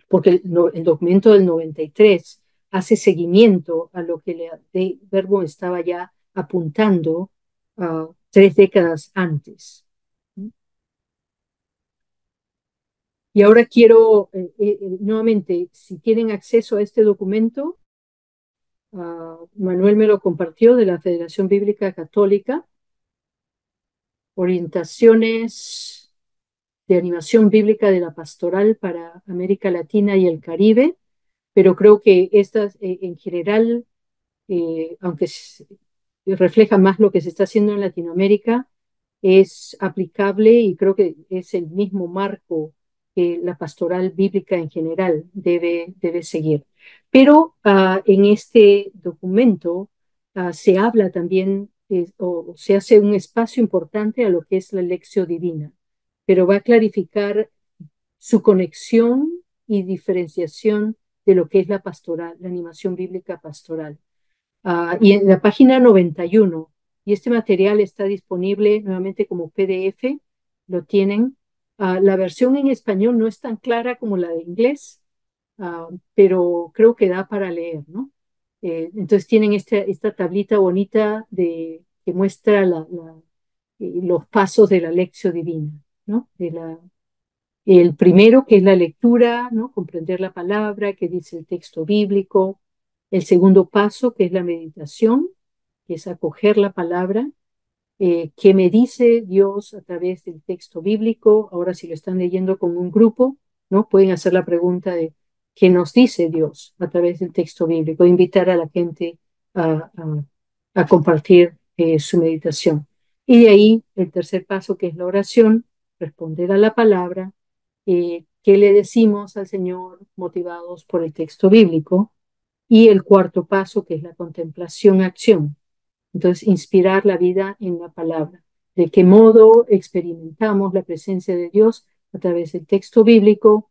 porque el documento del 93 hace seguimiento a lo que la Dei Verbum estaba ya apuntando 3 décadas antes. Y ahora quiero, nuevamente, si tienen acceso a este documento, Manuel me lo compartió de la Federación Bíblica Católica, orientaciones de animación bíblica de la pastoral para América Latina y el Caribe, pero creo que estas en general, aunque refleja más lo que se está haciendo en Latinoamérica, es aplicable y creo que es el mismo marco que la pastoral bíblica en general debe seguir. Pero en este documento se habla también o se hace un espacio importante a lo que es la lección divina, pero va a clarificar su conexión y diferenciación de lo que es la pastoral, la animación bíblica pastoral. Y en la página 91, y este material está disponible nuevamente como PDF, lo tienen. La versión en español no es tan clara como la de inglés, pero creo que da para leer, ¿no? Entonces tienen esta tablita bonita que muestra los pasos de la lección divina, ¿no? El primero, que es la lectura, ¿no? Comprender la palabra, que dice el texto bíblico. El segundo paso, que es la meditación, que es acoger la palabra. ¿Qué me dice Dios a través del texto bíblico? Ahora, si lo están leyendo con un grupo, ¿no? Pueden hacer la pregunta de ¿qué nos dice Dios a través del texto bíblico? Invitar a la gente a compartir su meditación. Y de ahí el tercer paso, que es la oración, responder a la palabra. ¿Qué le decimos al Señor motivados por el texto bíblico? Y el cuarto paso, que es la contemplación-acción. Entonces, inspirar la vida en la palabra. ¿De qué modo experimentamos la presencia de Dios a través del texto bíblico?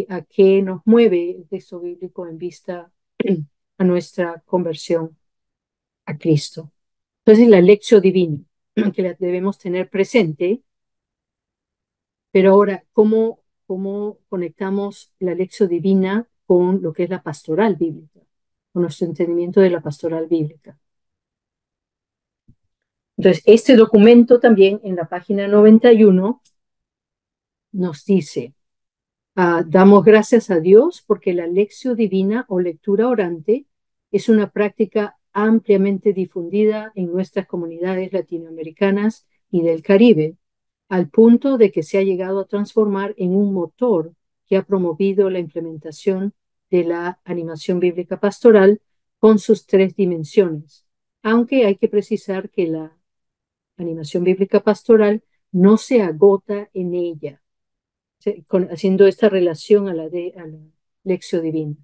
¿A qué nos mueve el texto bíblico en vista a nuestra conversión a Cristo? Entonces, la lección divina, que la debemos tener presente, pero ahora, ¿cómo conectamos la lección divina con lo que es la pastoral bíblica, con nuestro entendimiento de la pastoral bíblica? Entonces, este documento también en la página 91 nos dice, damos gracias a Dios porque la lección divina o lectura orante es una práctica ampliamente difundida en nuestras comunidades latinoamericanas y del Caribe, al punto de que se ha llegado a transformar en un motor que ha promovido la implementación de la animación bíblica pastoral con sus 3 dimensiones, aunque hay que precisar que la animación bíblica pastoral no se agota en ella, haciendo esta relación a la lección divina.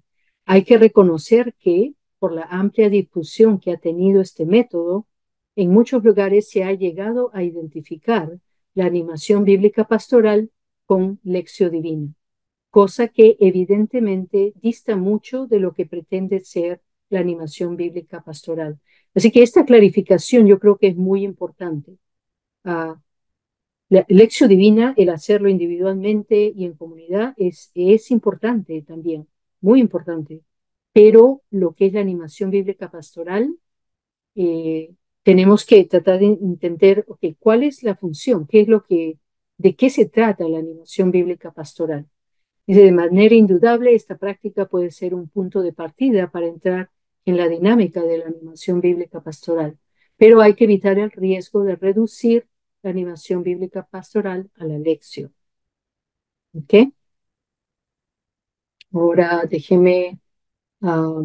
Hay que reconocer que por la amplia difusión que ha tenido este método, en muchos lugares se ha llegado a identificar la animación bíblica pastoral con lección divina, cosa que evidentemente dista mucho de lo que pretende ser la animación bíblica pastoral. Así que esta clarificación yo creo que es muy importante. La lección divina, el hacerlo individualmente y en comunidad, es importante también, muy importante, pero lo que es la animación bíblica pastoral, eh, tenemos que tratar de entender, ok, ¿cuál es la función? ¿Qué es lo que, de qué se trata la animación bíblica pastoral? Dice, de manera indudable, esta práctica puede ser un punto de partida para entrar en la dinámica de la animación bíblica pastoral, pero hay que evitar el riesgo de reducir la animación bíblica pastoral a la lección. ¿Ok? Ahora déjeme, ah,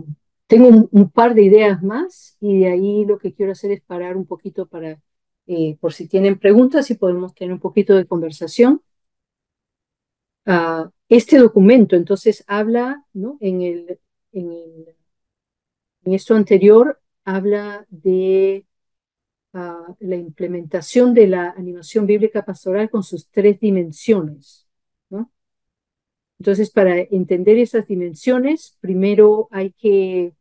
tengo un par de ideas más y de ahí lo que quiero hacer es parar un poquito para, por si tienen preguntas y podemos tener un poquito de conversación. Este documento entonces habla, ¿no? En esto anterior habla de la implementación de la animación bíblica pastoral con sus tres dimensiones, ¿no? Entonces, para entender esas dimensiones, primero hay que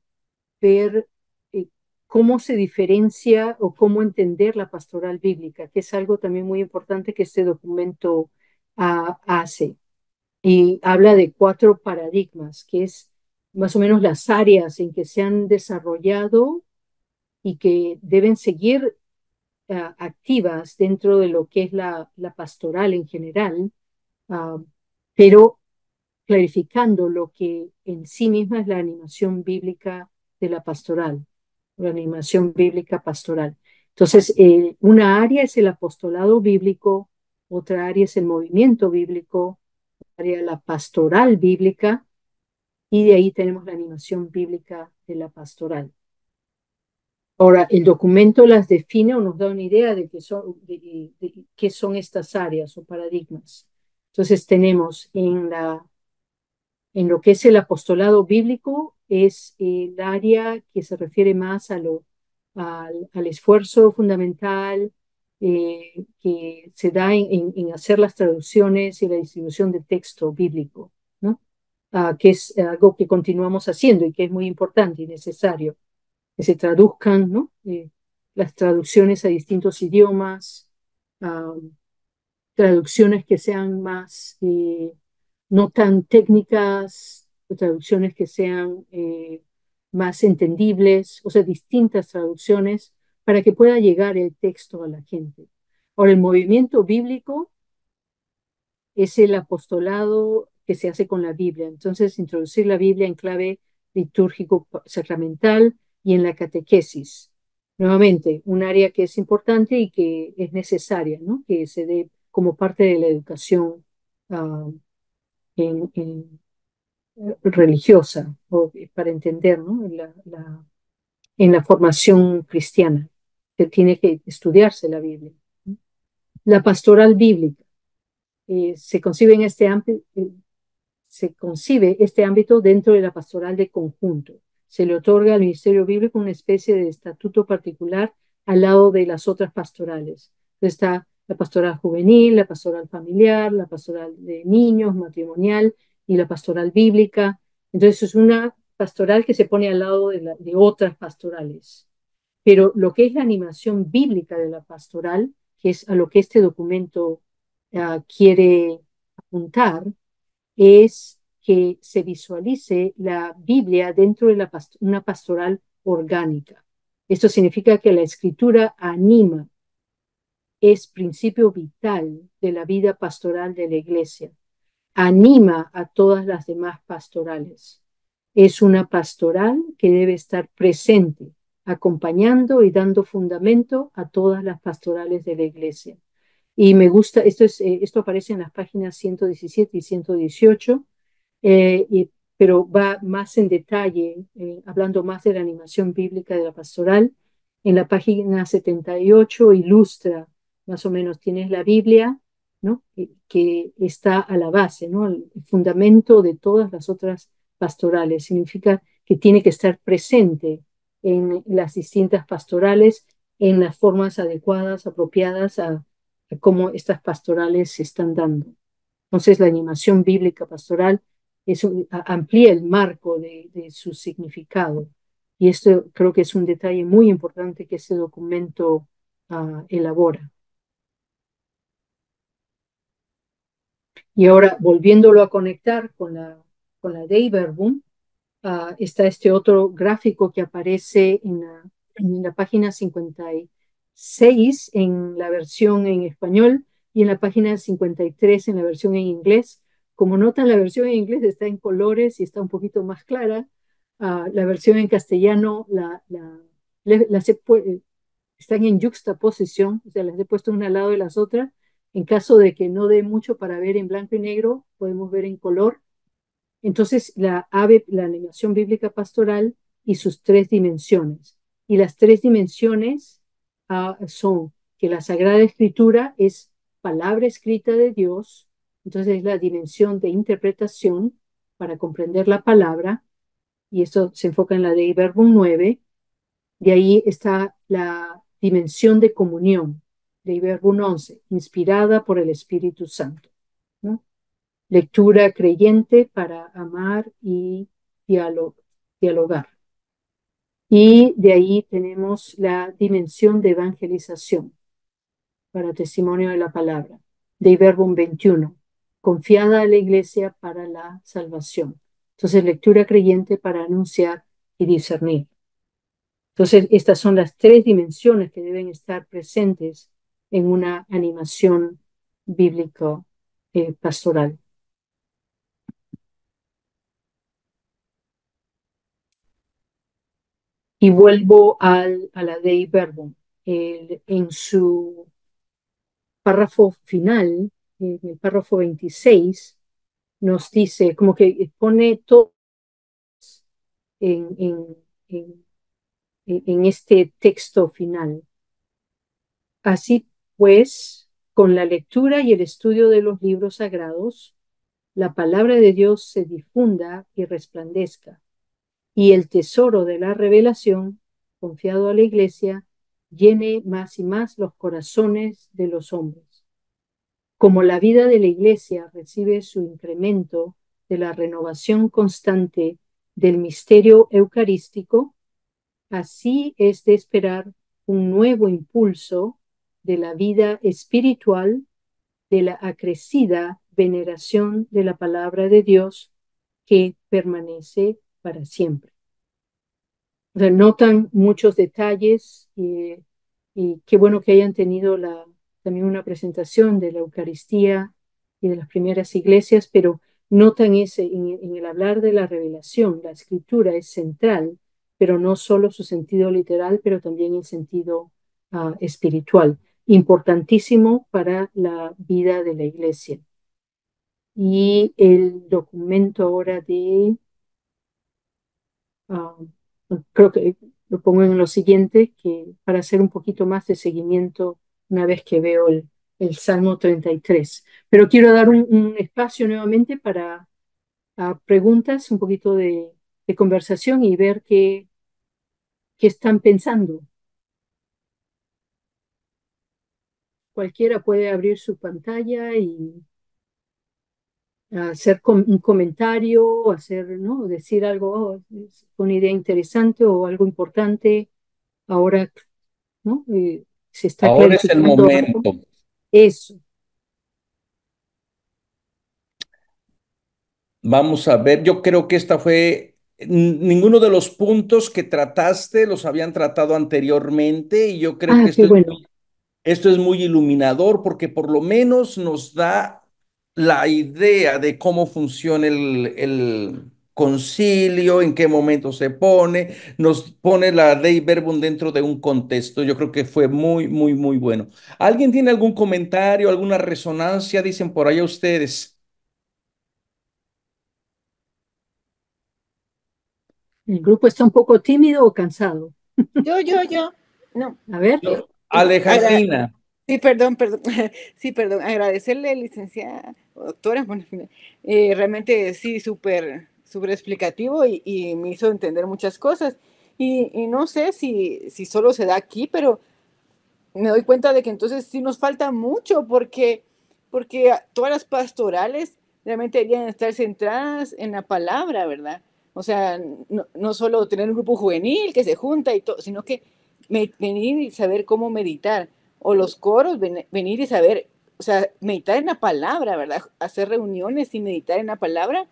ver eh, cómo se diferencia o cómo entender la pastoral bíblica, que es algo también muy importante que este documento hace. Y habla de cuatro paradigmas, que es más o menos las áreas en que se han desarrollado y que deben seguir activas dentro de lo que es la pastoral en general, uh, pero clarificando lo que en sí misma es la animación bíblica de la pastoral, la animación bíblica pastoral. Entonces, una área es el apostolado bíblico, otra área es el movimiento bíblico, área la pastoral bíblica, y de ahí tenemos la animación bíblica de la pastoral. Ahora, el documento las define o nos da una idea de qué son estas áreas o paradigmas. Entonces tenemos en lo que es el apostolado bíblico, es el área que se refiere más al esfuerzo fundamental que se da en hacer las traducciones y la distribución de texto bíblico, ¿no? Que es algo que continuamos haciendo y que es muy importante y necesario que se traduzcan, ¿no? Las traducciones a distintos idiomas, uh, traducciones que sean más, no tan técnicas, traducciones que sean más entendibles, o sea, distintas traducciones para que pueda llegar el texto a la gente. Ahora, el movimiento bíblico es el apostolado que se hace con la Biblia. Entonces, introducir la Biblia en clave litúrgico sacramental y en la catequesis. Nuevamente, un área que es importante y que es necesaria, ¿no? Que se dé como parte de la educación uh, en, en, religiosa o para entender, ¿no? En la formación cristiana, que tiene que estudiarse la Biblia. La pastoral bíblica se concibe en se concibe este ámbito dentro de la pastoral de conjunto. Se le otorga al ministerio bíblico una especie de estatuto particular al lado de las otras pastorales. Entonces está la pastoral juvenil, la pastoral familiar, la pastoral de niños, matrimonial y la pastoral bíblica. Entonces es una pastoral que se pone al lado de otras pastorales. Pero lo que es la animación bíblica de la pastoral, que es a lo que este documento quiere apuntar, es que se visualice la Biblia dentro de una pastoral orgánica. Esto significa que la escritura anima, es principio vital de la vida pastoral de la iglesia, anima a todas las demás pastorales. Es una pastoral que debe estar presente, acompañando y dando fundamento a todas las pastorales de la iglesia. Y me gusta, esto aparece en las páginas 117 y 118, pero va más en detalle, hablando más de la animación bíblica de la pastoral. En la página 78 ilustra, más o menos, tienes la Biblia, ¿no? Que está a la base, ¿no? El fundamento de todas las otras pastorales. Significa que tiene que estar presente en las distintas pastorales en las formas adecuadas, apropiadas a cómo estas pastorales se están dando. Entonces, la animación bíblica pastoral amplía el marco de su significado. Y esto creo que es un detalle muy importante que este documento elabora. Y ahora, volviéndolo a conectar con la Dei Verbum, Está este otro gráfico que aparece en la página 56 en la versión en español y en la página 53 en la versión en inglés. Como notan, la versión en inglés está en colores y está un poquito más clara. La versión en castellano las están en juxtaposición, o sea, las he puesto una al lado de las otras. En caso de que no dé mucho para ver en blanco y negro, podemos ver en color. Entonces, la animación bíblica pastoral y sus tres dimensiones. Y las tres dimensiones son que la Sagrada Escritura es palabra escrita de Dios, entonces es la dimensión de interpretación para comprender la palabra, y esto se enfoca en la Dei Verbum 9. De ahí está la dimensión de comunión, Dei Verbum 11, inspirada por el Espíritu Santo, ¿no? Lectura creyente para amar y dialogar. Y de ahí tenemos la dimensión de evangelización para testimonio de la palabra, de Verbum 21, confiada a la iglesia para la salvación. Entonces, lectura creyente para anunciar y discernir. Entonces, estas son las tres dimensiones que deben estar presentes en una animación bíblico pastoral. Y vuelvo a la Dei Verbum. En su párrafo final, en el párrafo 26, nos dice, como que pone todo en, en, en, en este texto final. Así pues, con la lectura y el estudio de los libros sagrados, la palabra de Dios se difunda y resplandezca, y el tesoro de la revelación, confiado a la Iglesia, llene más y más los corazones de los hombres. Como la vida de la Iglesia recibe su incremento de la renovación constante del misterio eucarístico, así es de esperar un nuevo impulso de la vida espiritual, de la acrecida veneración de la palabra de Dios que permanece para siempre. O sea, notan muchos detalles y qué bueno que hayan tenido también una presentación de la Eucaristía y de las primeras iglesias, pero notan en el hablar de la revelación, la escritura es central, pero no solo su sentido literal, pero también el sentido espiritual, importantísimo para la vida de la iglesia. Y el documento ahora Ah, creo que lo pongo en lo siguiente, que para hacer un poquito más de seguimiento una vez que veo el Salmo 33. Pero quiero dar un espacio nuevamente para preguntas, un poquito de conversación y ver qué están pensando. Cualquiera puede abrir su pantalla y hacer un comentario, hacer, ¿no? Decir algo, oh, es una idea interesante o algo importante. Ahora, ¿no? Se está Ahora es el clarificando algo. momento. Eso. Vamos a ver, yo creo que esta fue, ninguno de los puntos que trataste los habían tratado anteriormente y yo creo que Qué bueno. esto es muy iluminador porque por lo menos nos da la idea de cómo funciona el concilio, en qué momento se pone, nos pone la Dei Verbum dentro de un contexto. Yo creo que fue muy, muy, muy bueno. ¿Alguien tiene algún comentario, alguna resonancia? Dicen por allá ustedes. ¿El grupo está un poco tímido o cansado? Yo. No. A ver. Agra- Alejandrina. sí, perdón. Sí, perdón. Agradecerle, licenciada o doctora. Bueno, realmente sí, súper explicativo y me hizo entender muchas cosas. Y no sé si solo se da aquí, pero me doy cuenta de que entonces sí nos falta mucho porque todas las pastorales realmente deberían estar centradas en la palabra, ¿verdad? O sea, no solo tener un grupo juvenil que se junta y todo, sino que venir y saber cómo meditar. O los coros, venir y saber, o sea, meditar en la palabra, ¿verdad? Hacer reuniones y meditar en la palabra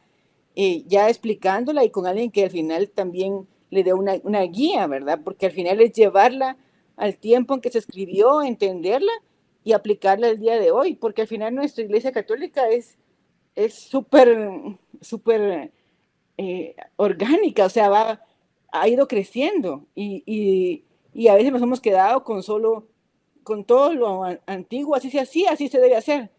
ya explicándola y con alguien que al final también le dé una guía, ¿verdad? Porque al final es llevarla al tiempo en que se escribió, entenderla y aplicarla el día de hoy, porque al final nuestra Iglesia Católica es súper, súper orgánica, o sea, ha ido creciendo y a veces nos hemos quedado con solo, con todo lo antiguo, así se hacía, así se debe hacer.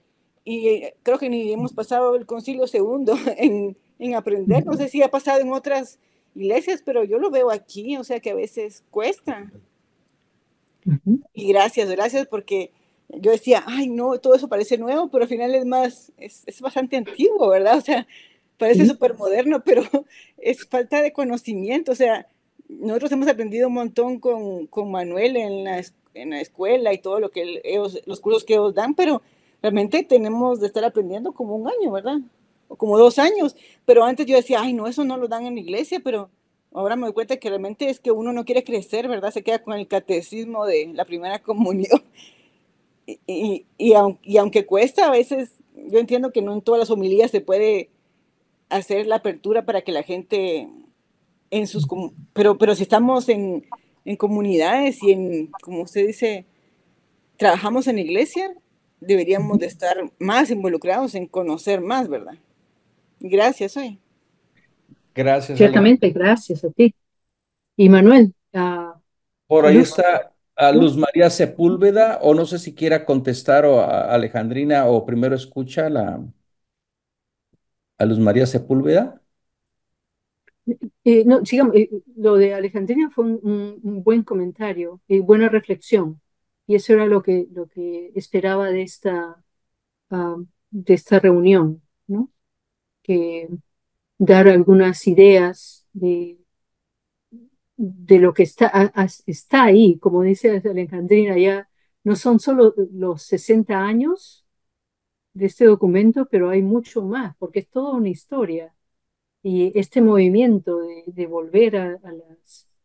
Y creo que ni hemos pasado el Concilio Segundo en aprender, no sé si ha pasado en otras iglesias, pero yo lo veo aquí, o sea que a veces cuesta. Ujú. Y gracias, gracias, porque yo decía, ay, no, todo eso parece nuevo, pero al final es más, es bastante antiguo, ¿verdad? O sea, parece Sí. súper moderno, pero es falta de conocimiento. O sea, nosotros hemos aprendido un montón con Manuel en la escuela y todo lo que los cursos que ellos dan, pero realmente tenemos de estar aprendiendo como un año, ¿verdad? O como 2 años. Pero antes yo decía, ay, no, eso no lo dan en la iglesia, pero ahora me doy cuenta que realmente es que uno no quiere crecer, ¿verdad? Se queda con el catecismo de la primera comunión. Y aunque cuesta, a veces yo entiendo que no en todas las homilías se puede hacer la apertura para que la gente pero si estamos en comunidades y como usted dice, trabajamos en iglesia, deberíamos Ujú. de estar más involucrados en conocer más, ¿verdad? Gracias, hoy. Gracias, Alejandra. Ciertamente, gracias a ti. Y Manuel, Por ahí Luz, está a Luz. Luz María Sepúlveda, o no sé si quiera contestar o a Alejandrina, o primero escucha a Luz María Sepúlveda. No, sigamos, lo de Alejandrina fue un buen comentario y buena reflexión. Y eso era lo que esperaba ah, de esta reunión, ¿no? Que dar algunas ideas de lo que está ahí. Como dice Alejandrina, ya no son solo los 60 años de este documento, pero hay mucho más, porque es toda una historia. Y este movimiento de volver a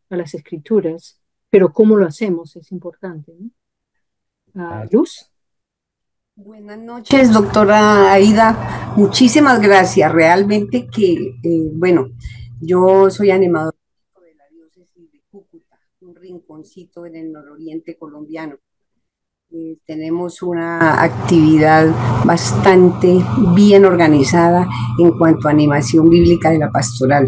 las escrituras, pero cómo lo hacemos es importante, ¿no? Ah, Luz. Buenas noches, doctora Aida. Muchísimas gracias. Realmente que, bueno, yo soy animadora de la diócesis de Cúcuta, un rinconcito en el nororiente colombiano. Tenemos una actividad bastante bien organizada en cuanto a animación bíblica de la pastoral.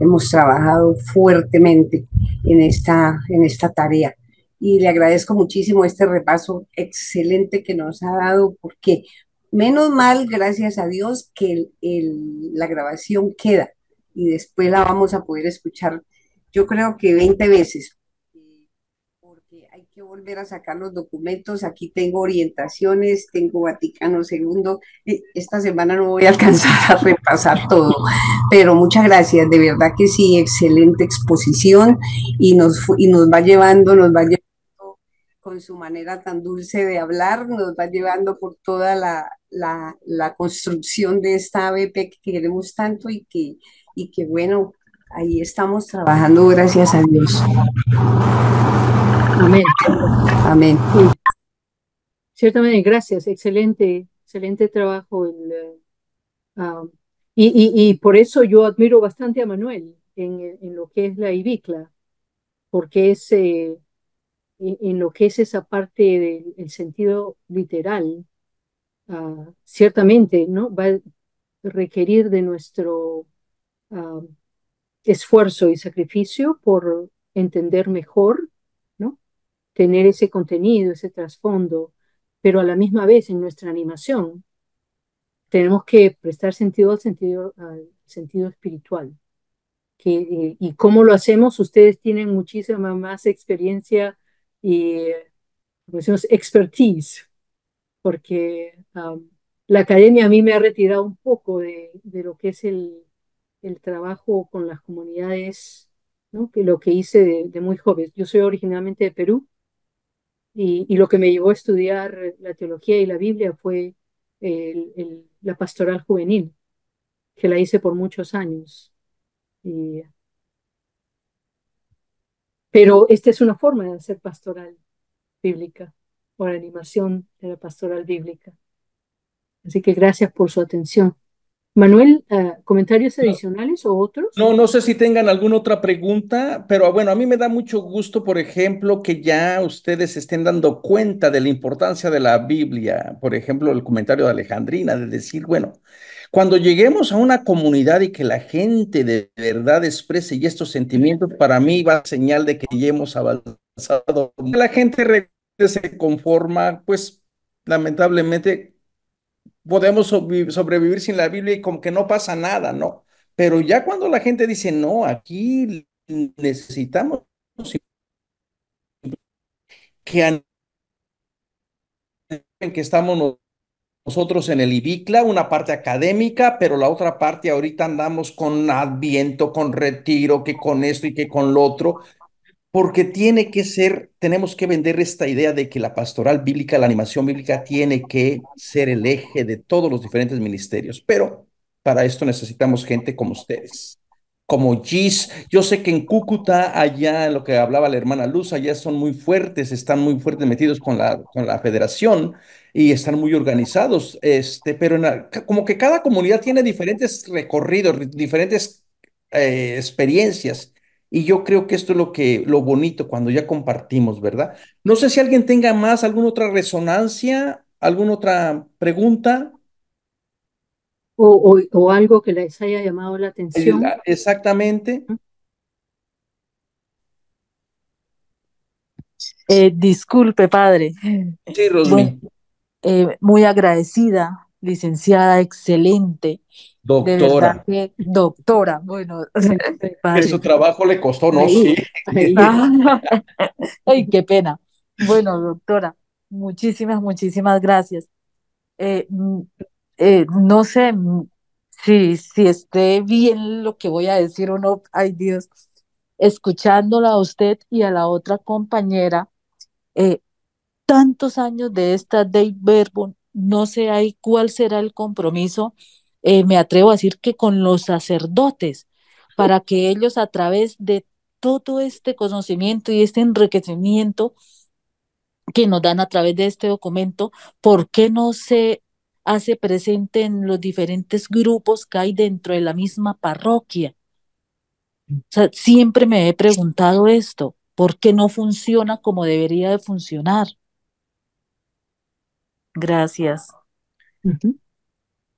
Hemos trabajado fuertemente en esta tarea y le agradezco muchísimo este repaso excelente que nos ha dado porque menos mal, gracias a Dios, que la grabación queda y después la vamos a poder escuchar, yo creo que 20 veces porque hay que volver a sacar los documentos. Aquí tengo orientaciones, tengo Vaticano II. Esta semana no voy a alcanzar a repasar todo, pero muchas gracias, de verdad que sí, excelente exposición y nos va llevando con su manera tan dulce de hablar, nos va llevando por toda la construcción de esta ABP que queremos tanto y que bueno, ahí estamos trabajando, gracias a Dios. Amén. Amén. Y ciertamente, gracias. Excelente, excelente trabajo. Ah, y por eso yo admiro bastante a Manuel en lo que es la IBICLA, porque es en lo que es esa parte del el sentido literal, ciertamente, ¿no? Va a requerir de nuestro ah, esfuerzo y sacrificio por entender mejor, ¿no? Tener ese contenido, ese trasfondo, pero a la misma vez en nuestra animación tenemos que prestar sentido al sentido espiritual. Y cómo lo hacemos, ustedes tienen muchísima más experiencia y, como decimos, expertise, porque la academia a mí me ha retirado un poco de lo que es el trabajo con las comunidades, ¿no? Que lo que hice de muy joven. Yo soy originalmente de Perú y lo que me llevó a estudiar la teología y la Biblia fue la pastoral juvenil, que la hice por muchos años. Y, pero esta es una forma de hacer pastoral bíblica, o la animación de la pastoral bíblica. Así que gracias por su atención. Manuel, ¿comentarios adicionales o otros? No, no sé si tengan alguna otra pregunta, pero bueno, a mí me da mucho gusto, por ejemplo, que ya ustedes estén dando cuenta de la importancia de la Biblia. Por ejemplo, el comentario de Alejandrina, de decir, bueno, cuando lleguemos a una comunidad y que la gente de verdad exprese y estos sentimientos, para mí va a señal de que ya hemos avanzado. La gente se conforma, pues lamentablemente podemos sobrevivir sin la Biblia y como que no pasa nada, ¿no? Pero ya cuando la gente dice, no, aquí necesitamos que en que estamos nosotros en el IBICLA, una parte académica, pero la otra parte ahorita andamos con Adviento, con retiro, que con esto y que con lo otro. Porque tiene que ser, tenemos que vender esta idea de que la pastoral bíblica, la animación bíblica, tiene que ser el eje de todos los diferentes ministerios. Pero para esto necesitamos gente como ustedes, como Gis. Yo sé que en Cúcuta, allá en lo que hablaba la hermana Luz, allá son muy fuertes, están muy fuertes metidos con la federación y están muy organizados. Pero como que cada comunidad tiene diferentes recorridos, diferentes experiencias. Y yo creo que esto es lo bonito cuando ya compartimos, ¿verdad? No sé si alguien tenga más, alguna otra resonancia, alguna otra pregunta. O algo que les haya llamado la atención. Exactamente. Disculpe, padre. Sí, Bueno, Rosmi, muy agradecida, licenciada, excelente. De verdad doctora, que, doctora, bueno, que padre. su trabajo le costó, no, Ahí, sí. ahí. Ah, ay, qué pena. Bueno, doctora, muchísimas, muchísimas gracias. Eh, mm, no sé si esté bien lo que voy a decir o no. Ay, Dios. Escuchándola a usted y a la otra compañera, eh, tantos años de esta Dave Verbum, no sé ahí cuál será el compromiso, me atrevo a decir que con los sacerdotes, para que ellos a través de todo este conocimiento y este enriquecimiento que nos dan a través de este documento, ¿por qué no se hace presente en los diferentes grupos que hay dentro de la misma parroquia? O sea, siempre me he preguntado esto, ¿por qué no funciona como debería de funcionar? Gracias. Ujú.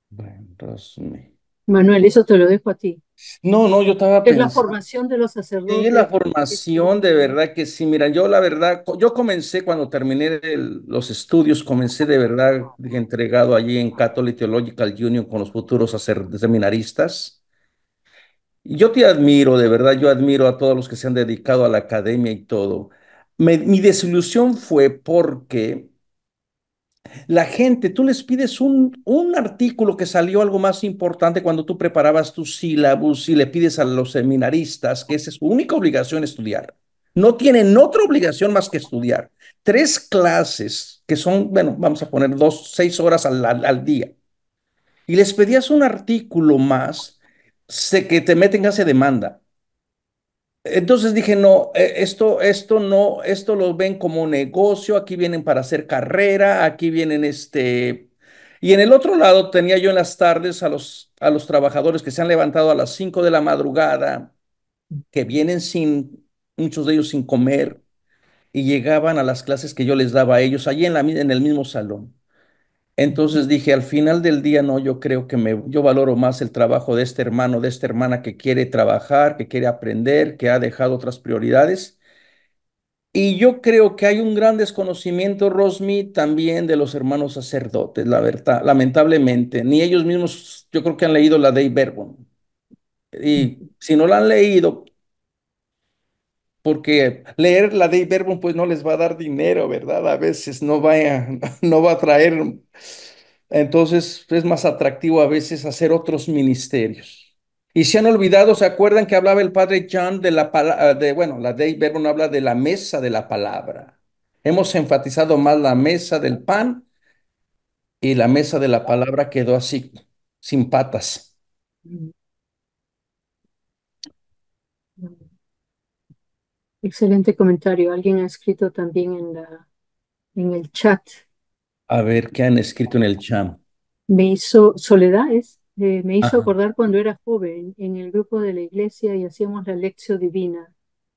Bueno, Rosmi. Manuel, eso te lo dejo a ti. No, no, yo estaba Es la pensando. formación de los Sí, la sacerdotes. formación, de verdad que sí. Mira, yo la verdad, yo comencé cuando terminé los estudios, comencé de verdad entregado allí en Catholic Theological Union con los futuros seminaristas. Y yo te admiro, de verdad, yo admiro a todos los que se han dedicado a la academia y todo. Mi desilusión fue porque la gente, tú les pides un artículo que salió algo más importante cuando tú preparabas tu sílabus y le pides a los seminaristas que esa es su única obligación estudiar. No tienen otra obligación más que estudiar. Tres clases que son, bueno, vamos a poner 6 horas al día. Y les pedías un artículo más, sé que te meten a esa demanda. Entonces dije, no, esto no, esto lo ven como negocio, aquí vienen para hacer carrera, aquí vienen Y en el otro lado tenía yo en las tardes a los trabajadores que se han levantado a las 5 de la madrugada, que vienen muchos de ellos sin comer, y llegaban a las clases que yo les daba a ellos, allí en el mismo salón. Entonces dije, al final del día, no, yo creo que yo valoro más el trabajo de este hermano, de esta hermana que quiere trabajar, que quiere aprender, que ha dejado otras prioridades. Y yo creo que hay un gran desconocimiento, Rosmi, también de los hermanos sacerdotes, la verdad, lamentablemente. Ni ellos mismos, yo creo que han leído la Dei Verbum. Y si no la han leído, porque leer la Dei Verbum pues no les va a dar dinero, ¿verdad? A veces no va a traer. Entonces es más atractivo a veces hacer otros ministerios. Y se han olvidado, ¿se acuerdan que hablaba el padre John de bueno, la Dei Verbum habla de la mesa de la palabra? Hemos enfatizado más la mesa del pan y la mesa de la palabra quedó así, sin patas. Excelente comentario. Alguien ha escrito también en el chat. A ver qué han escrito en el chat. Me hizo, Soledad es, Me hizo Ajá. acordar cuando era joven en el grupo de la iglesia y hacíamos la lección divina.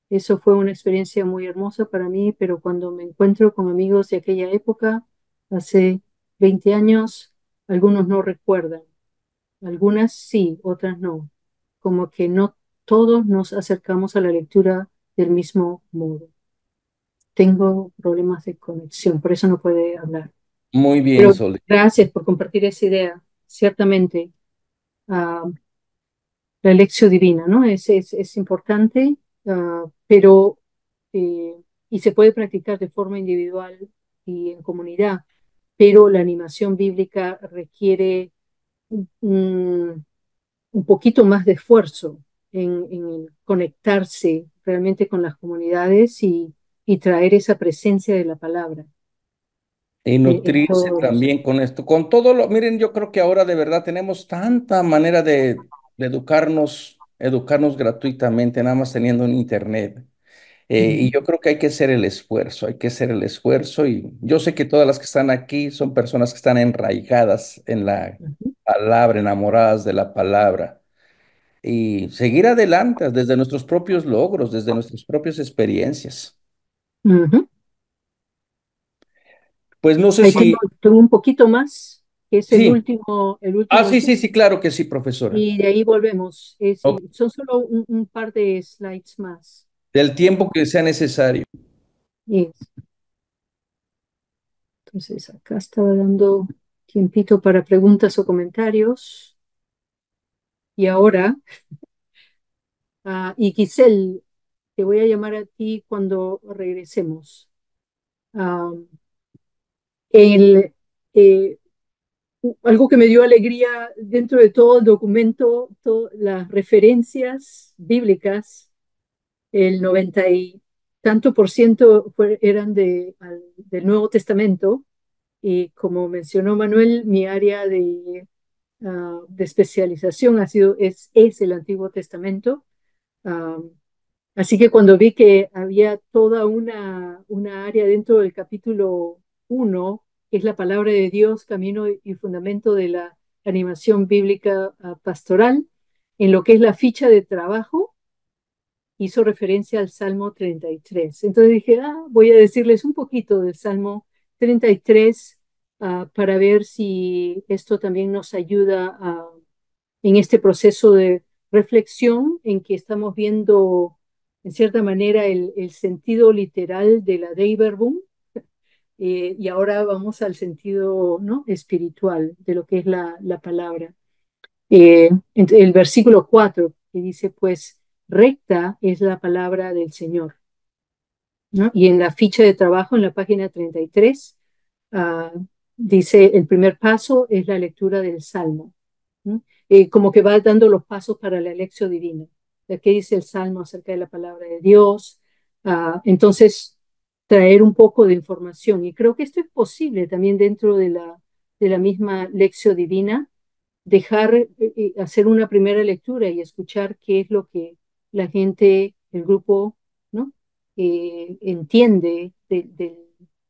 Eso fue una experiencia muy hermosa para mí, pero cuando me encuentro con amigos de aquella época, hace 20 años, algunos no recuerdan, algunas sí, otras no. Como que no todos nos acercamos a la lectura del mismo modo. Tengo problemas de conexión, por eso no puede hablar. Muy bien, Pero Soli. gracias por compartir esa idea. Ciertamente, ah, la lección divina, ¿no? Es importante, pero eh, y se puede practicar de forma individual y en comunidad, pero la animación bíblica requiere un, un poquito más de esfuerzo en conectarse realmente con las comunidades y traer esa presencia de la palabra Y en nutrirse todos los... también con esto, con todo lo, miren, yo creo que ahora de verdad tenemos tanta manera de educarnos gratuitamente, nada más teniendo un internet. Y Ujú, yo creo que hay que hacer el esfuerzo, hay que hacer el esfuerzo. Y yo sé que todas las que están aquí son personas que están enraigadas en la ujú, palabra, enamoradas de la palabra. Y seguir adelante desde nuestros propios logros, desde nuestras propias experiencias. ujú. Pues no sé Ahí tengo, si... tengo un poquito más, que es Sí. el Ah, último sí, sí, ejemplo, sí, claro que sí, profesora. y de ahí volvemos. Ok. Son solo un par de slides más. Del tiempo que sea necesario. Es- entonces, acá estaba dando tiempito para preguntas o comentarios. Y ahora, y Giselle, te voy a llamar a ti cuando regresemos. Ah, el, eh, algo que me dio alegría dentro de todo el documento, las referencias bíblicas, el 90 y tanto por ciento eran del Nuevo Testamento. Y como mencionó Manuel, mi área de especialización es el Antiguo Testamento. Ah, Así que cuando vi que había toda una área dentro del capítulo 1, que es la palabra de Dios, camino y fundamento de la animación bíblica pastoral, en lo que es la ficha de trabajo, hizo referencia al Salmo 33. Entonces dije, voy a decirles un poquito del Salmo 33 para ver si esto también nos ayuda en este proceso de reflexión en que estamos viendo, en cierta manera, el sentido literal de la Dei Verbum, y ahora vamos al sentido, ¿no?, espiritual de lo que es la palabra. El versículo 4 que dice, pues, recta es la palabra del Señor, ¿no? Y en la ficha de trabajo, en la página 33, ah, dice, el primer paso es la lectura del Salmo, ¿no? Como que va dando los pasos para la lección divina. ¿Qué dice el Salmo acerca de la palabra de Dios? Entonces, traer un poco de información. Y creo que esto es posible también dentro de la misma lección divina, dejar, hacer una primera lectura y escuchar qué es lo que la gente, el grupo, ¿no?, entiende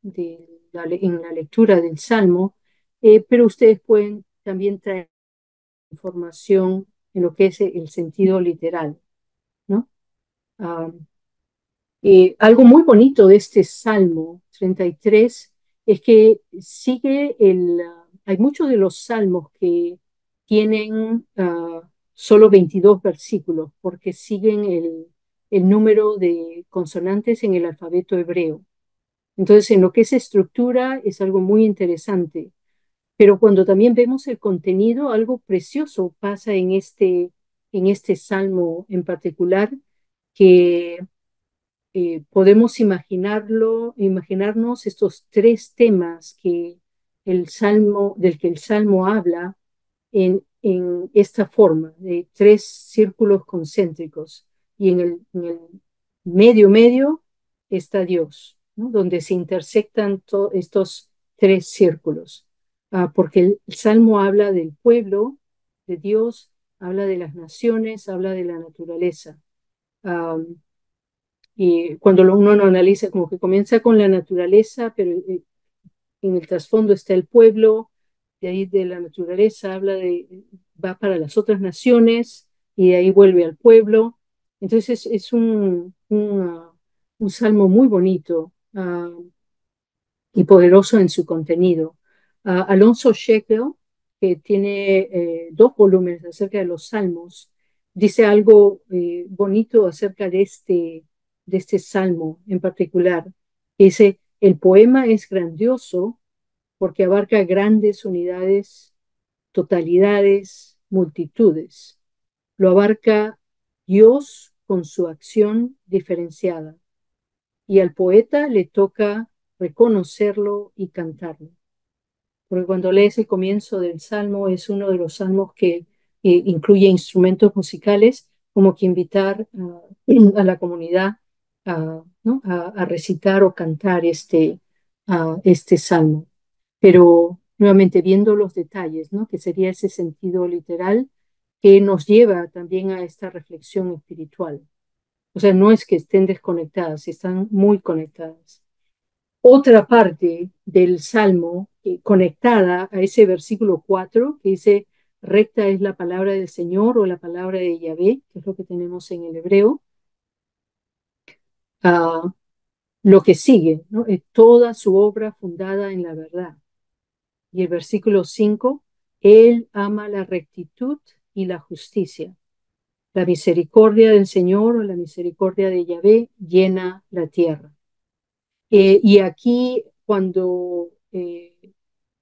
en la lectura del Salmo, pero ustedes pueden también traer información en lo que es el sentido literal, ¿no? Ah, Algo muy bonito de este Salmo 33 es que hay muchos de los salmos que tienen solo 22 versículos porque siguen el número de consonantes en el alfabeto hebreo. Entonces, en lo que es estructura es algo muy interesante, pero cuando también vemos el contenido, algo precioso pasa en este salmo en particular, que podemos imaginarnos estos tres temas del que el Salmo habla en esta forma, de tres círculos concéntricos. Y en el medio está Dios, ¿no?, donde se intersectan estos tres círculos. Porque el Salmo habla del pueblo, de Dios, habla de las naciones, habla de la naturaleza. Um, y cuando uno lo analiza, como que comienza con la naturaleza, pero en el trasfondo está el pueblo, de ahí de la naturaleza habla va para las otras naciones y de ahí vuelve al pueblo. Entonces es un salmo muy bonito y poderoso en su contenido. Alonso Shekel, que tiene 2 volúmenes acerca de los salmos, dice algo bonito acerca de este salmo en particular. Dice, el poema es grandioso porque abarca grandes unidades, totalidades, multitudes. Lo abarca Dios con su acción diferenciada y al poeta le toca reconocerlo y cantarlo. Porque cuando lees el comienzo del salmo, es uno de los salmos que incluye instrumentos musicales, como que invitar a la comunidad ¿no? a recitar o cantar este salmo. Pero nuevamente viendo los detalles, ¿no? Que sería ese sentido literal que nos lleva también a esta reflexión espiritual. O sea, no es que estén desconectadas, están muy conectadas. Otra parte del Salmo conectada a ese versículo 4 que dice, recta es la palabra del Señor o la palabra de Yahvé, que es lo que tenemos en el hebreo, uh, lo que sigue, ¿no? Es toda su obra fundada en la verdad. Y el versículo 5, Él ama la rectitud y la justicia. La misericordia del Señor o la misericordia de Yahvé llena la tierra. Y aquí cuando,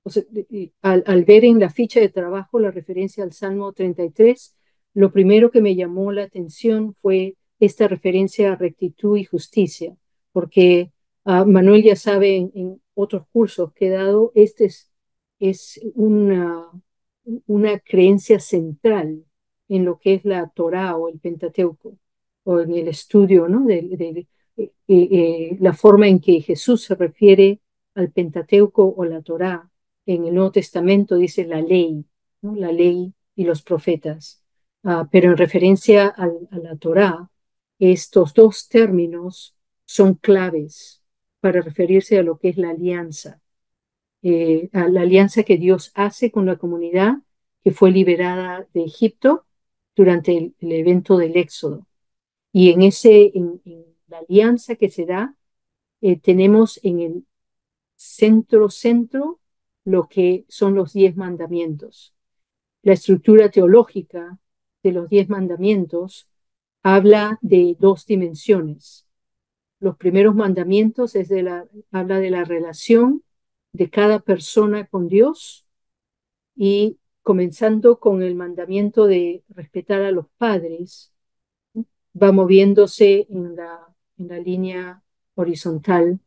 o sea, al ver en la ficha de trabajo la referencia al Salmo 33, lo primero que me llamó la atención fue esta referencia a rectitud y justicia, porque Manuel ya sabe en otros cursos que he dado, es una creencia central en lo que es la Torá o el Pentateuco, o en el estudio, ¿no? La forma en que Jesús se refiere al Pentateuco o la Torá. En el Nuevo Testamento dice la ley, ¿no? La ley y los profetas. Pero en referencia a la Torá, estos dos términos son claves para referirse a lo que es la alianza, a la alianza que Dios hace con la comunidad que fue liberada de Egipto durante el evento del Éxodo. Y en la alianza que se da, tenemos en el centro lo que son los 10 mandamientos. La estructura teológica de los 10 mandamientos habla de 2 dimensiones. Los primeros mandamientos habla de la relación de cada persona con Dios y comenzando con el mandamiento de respetar a los padres, va moviéndose en la línea horizontal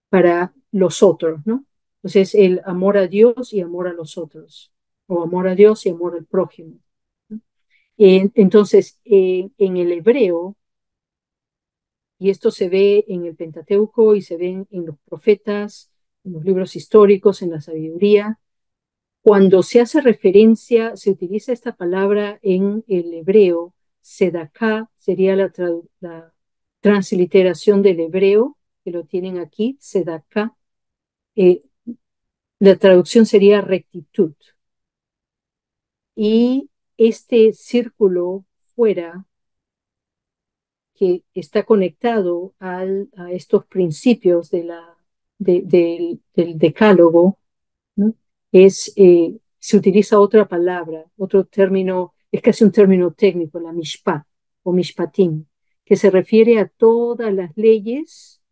para los otros, ¿no? Entonces, el amor a Dios y amor a los otros, o amor a Dios y amor al prójimo, ¿no? Entonces, en el hebreo, y esto se ve en el Pentateuco y se ve en los profetas, en los libros históricos, en la sabiduría, cuando se hace referencia, se utiliza esta palabra en el hebreo, sedaká sería la transliteración del hebreo, que lo tienen aquí, sedaká. La traducción sería rectitud. Y este círculo fuera, que está conectado a estos principios del decálogo, ¿no? Se utiliza otra palabra, otro término, es casi un término técnico, la mishpat o mishpatim, que se refiere a todas las leyes,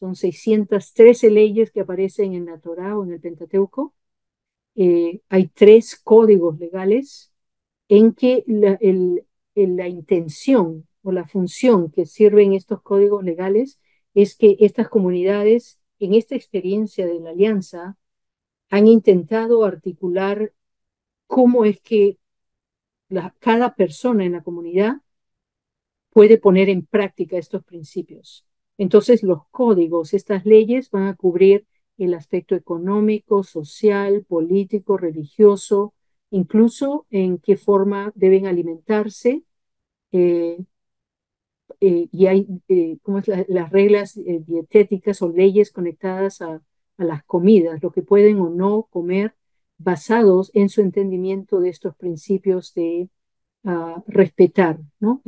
son 613 leyes que aparecen en la Torá o en el Pentateuco. Hay 3 códigos legales en que la intención o la función que sirven estos códigos legales es que estas comunidades, en esta experiencia de la alianza, han intentado articular cómo es que cada persona en la comunidad puede poner en práctica estos principios. Entonces, los códigos, estas leyes van a cubrir el aspecto económico, social, político, religioso, incluso en qué forma deben alimentarse. eh, y hay ¿cómo es las reglas dietéticas o leyes conectadas a las comidas, lo que pueden o no comer basados en su entendimiento de estos principios de respetar, ¿no?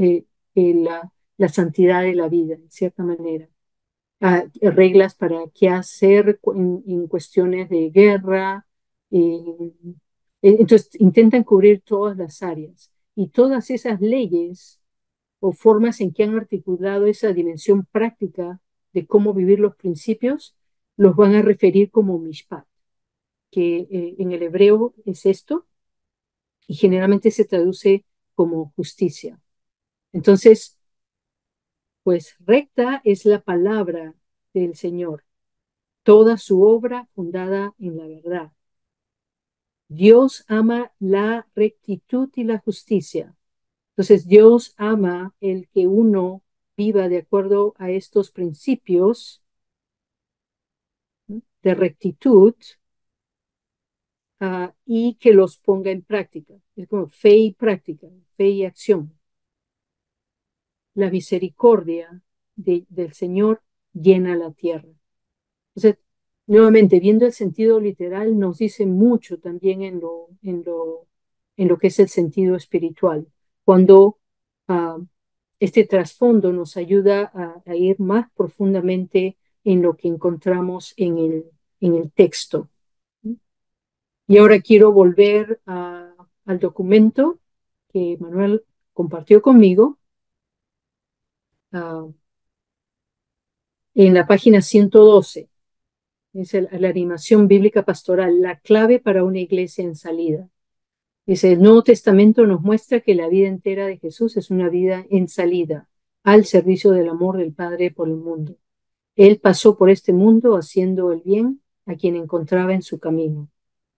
La santidad de la vida, en cierta manera. Reglas para qué hacer en cuestiones de guerra. Entonces, intentan cubrir todas las áreas. Y todas esas leyes o formas en que han articulado esa dimensión práctica de cómo vivir los principios, los van a referir como mishpat, que en el hebreo es esto, y generalmente se traduce como justicia. Entonces, pues recta es la palabra del Señor, toda su obra fundada en la verdad. Dios ama la rectitud y la justicia. Entonces, Dios ama el que uno viva de acuerdo a estos principios, ¿no?, de rectitud, y que los ponga en práctica. Es como fe y práctica, fe y acción. La misericordia del Señor llena la tierra. Entonces, nuevamente, viendo el sentido literal, nos dice mucho también en lo que es el sentido espiritual, cuando este trasfondo nos ayuda a ir más profundamente en lo que encontramos en el texto. Y ahora quiero volver al documento que Manuel compartió conmigo, ah, en la página 112. Es la animación bíblica pastoral, la clave para una iglesia en salida. Dice, el Nuevo Testamento nos muestra que la vida entera de Jesús es una vida en salida, al servicio del amor del Padre por el mundo. Él pasó por este mundo haciendo el bien a quien encontraba en su camino.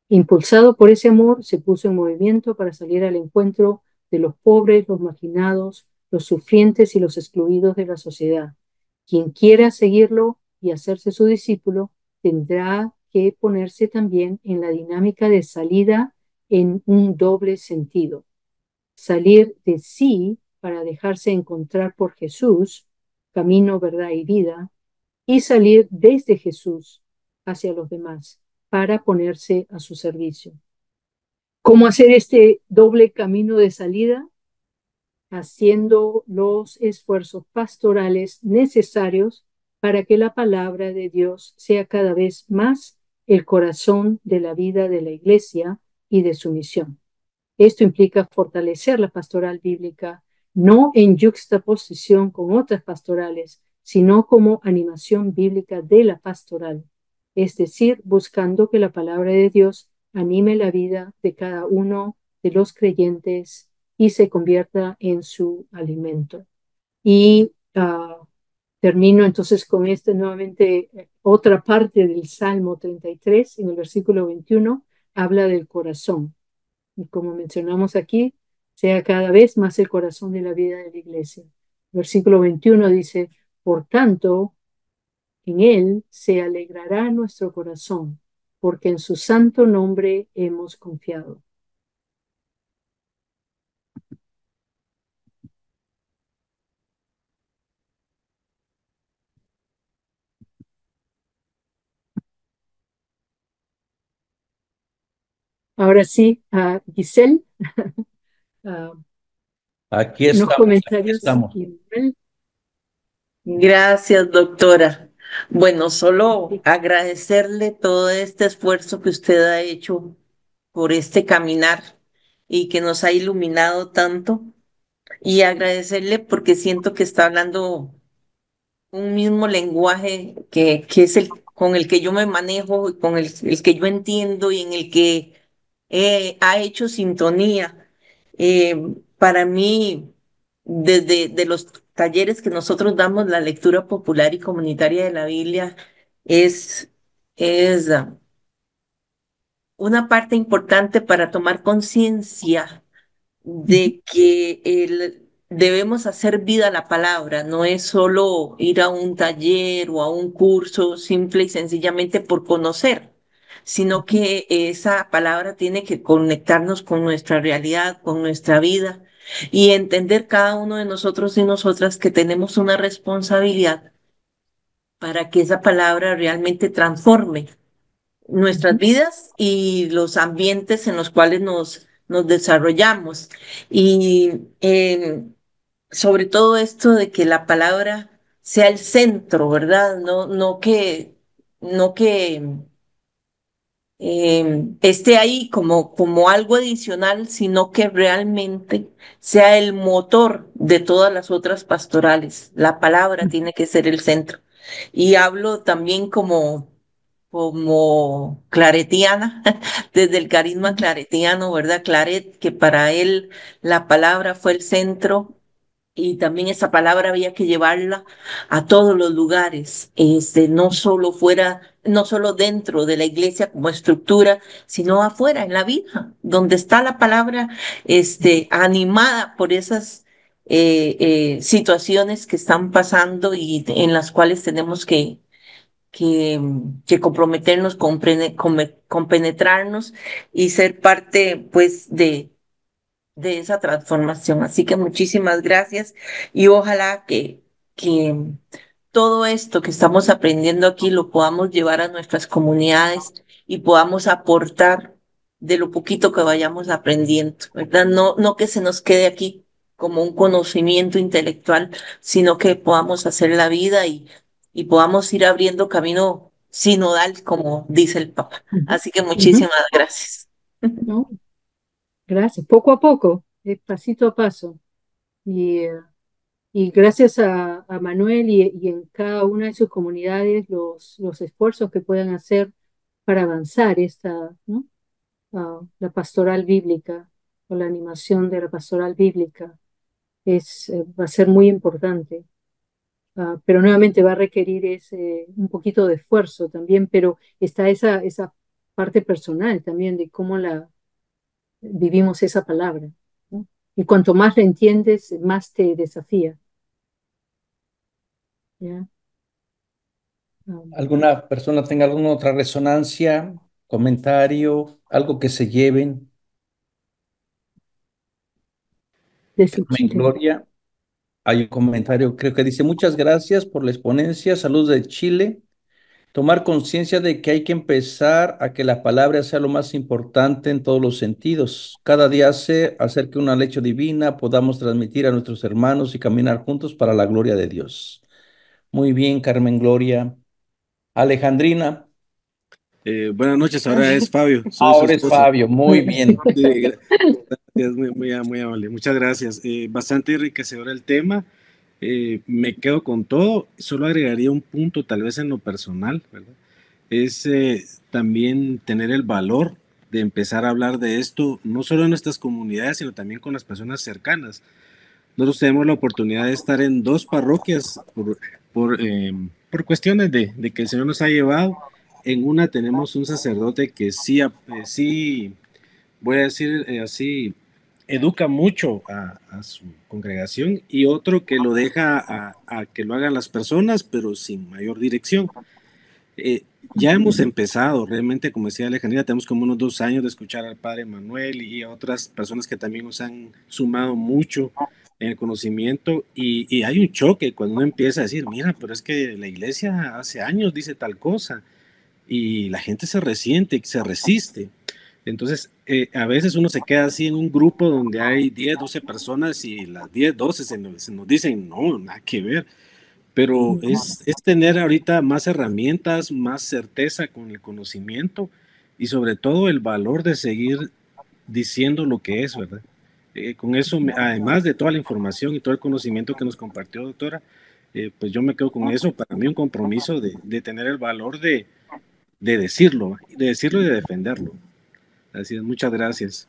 Impulsado por ese amor, se puso en movimiento para salir al encuentro de los pobres, los marginados, los sufrientes y los excluidos de la sociedad. Quien quiera seguirlo y hacerse su discípulo, tendrá que ponerse también en la dinámica de salida en un doble sentido. Salir de sí para dejarse encontrar por Jesús, camino, verdad y vida, y salir desde Jesús hacia los demás para ponerse a su servicio. ¿Cómo hacer este doble camino de salida? Haciendo los esfuerzos pastorales necesarios para que la palabra de Dios sea cada vez más el corazón de la vida de la iglesia y de su misión. Esto implica fortalecer la pastoral bíblica, no en yuxtaposición con otras pastorales, sino como animación bíblica de la pastoral, es decir, buscando que la palabra de Dios anime la vida de cada uno de los creyentes y se convierta en su alimento. Y termino entonces con esta nuevamente, otra parte del Salmo 33, en el versículo 21, habla del corazón. Y como mencionamos aquí, sea cada vez más el corazón de la vida de la iglesia. Versículo 21 dice, por tanto, en él se alegrará nuestro corazón, porque en su santo nombre hemos confiado. Ahora sí, Giselle, Aquí unos estamos, aquí comentarios. estamos. Gracias, doctora. Bueno, solo agradecerle todo este esfuerzo que usted ha hecho por este caminar y que nos ha iluminado tanto y agradecerle porque siento que está hablando un mismo lenguaje que es el con el que yo me manejo, y con el que yo entiendo y en el que ha hecho sintonía. Para mí, desde de los talleres que nosotros damos, la lectura popular y comunitaria de la Biblia es una parte importante para tomar conciencia de que debemos hacer vida a la palabra, no es solo ir a un taller o a un curso simple y sencillamente por conocer, sino que esa palabra tiene que conectarnos con nuestra realidad, con nuestra vida y entender cada uno de nosotros y nosotras que tenemos una responsabilidad para que esa palabra realmente transforme nuestras Ujú, vidas y los ambientes en los cuales nos desarrollamos. Y sobre todo esto de que la palabra sea el centro, ¿verdad? No que esté ahí como algo adicional, sino que realmente sea el motor de todas las otras pastorales. La palabra ujú, tiene que ser el centro. Y hablo también como claretiana, desde el carisma ujú. claretiano, ¿verdad? Claret, que para él la palabra fue el centro y también esa palabra había que llevarla a todos los lugares, no solo dentro de la iglesia como estructura, sino afuera, en la vida, donde está la palabra, animada por esas situaciones que están pasando y en las cuales tenemos que comprometernos con penetrarnos y ser parte, pues, de esa transformación. Así que muchísimas gracias y ojalá que todo esto que estamos aprendiendo aquí lo podamos llevar a nuestras comunidades y podamos aportar de lo poquito que vayamos aprendiendo, ¿verdad? No que se nos quede aquí como un conocimiento intelectual, sino que podamos hacer la vida y podamos ir abriendo camino sinodal, como dice el Papa. Ujú, Así que ujú. muchísimas gracias. No, gracias. Poco a poco, pasito a paso. Y, eh, y gracias a Manuel y en cada una de sus comunidades los esfuerzos que puedan hacer para avanzar ¿no? La pastoral bíblica o la animación de la pastoral bíblica va a ser muy importante. Pero nuevamente va a requerir un poquito de esfuerzo también, pero está esa parte personal también de cómo vivimos esa palabra, ¿no? Y cuanto más la entiendes, más te desafía, ¿ya? Um, ¿Alguna persona tenga alguna otra resonancia, comentario, algo que se lleven? desde Carmen Chile. Gloria, hay un comentario, creo que dice, muchas gracias por la exponencia, saludos de Chile. Tomar conciencia de que hay que empezar a que la palabra sea lo más importante en todos los sentidos. Cada día hacer que una lección divina podamos transmitir a nuestros hermanos y caminar juntos para la gloria de Dios. Muy bien, Carmen Gloria. Alejandrina, Buenas noches, ahora es Fabio, soy su ahora es esposo. Fabio. Muy bien. Sí, gracias, muy amable, muchas gracias. Bastante enriquecedor el tema. Me quedo con todo, solo agregaría un punto, tal vez en lo personal, ¿verdad? Es también tener el valor de empezar a hablar de esto, no solo en nuestras comunidades, sino también con las personas cercanas. Nosotros tenemos la oportunidad de estar en dos parroquias por cuestiones de que el Señor nos ha llevado. En una tenemos un sacerdote que sí, voy a decir así, educa mucho a su congregación y otro que lo deja a que lo hagan las personas, pero sin mayor dirección. Eh, ya hemos empezado, realmente, como decía Alejandra, tenemos como unos 2 años de escuchar al padre Manuel y a otras personas que también nos han sumado mucho en el conocimiento y hay un choque cuando uno empieza a decir, mira, pero es que la iglesia hace años dice tal cosa y la gente se resiente, se resiste. Entonces, a veces uno se queda así en un grupo donde hay 10 12 personas y las 10 12 se nos dicen, no, nada que ver, pero es tener ahorita más herramientas, más certeza con el conocimiento y sobre todo el valor de seguir diciendo lo que es, ¿verdad? Con eso, además de toda la información y todo el conocimiento que nos compartió, doctora, pues yo me quedo con eso, para mí un compromiso de tener el valor de decirlo y de defenderlo. Así es, muchas gracias.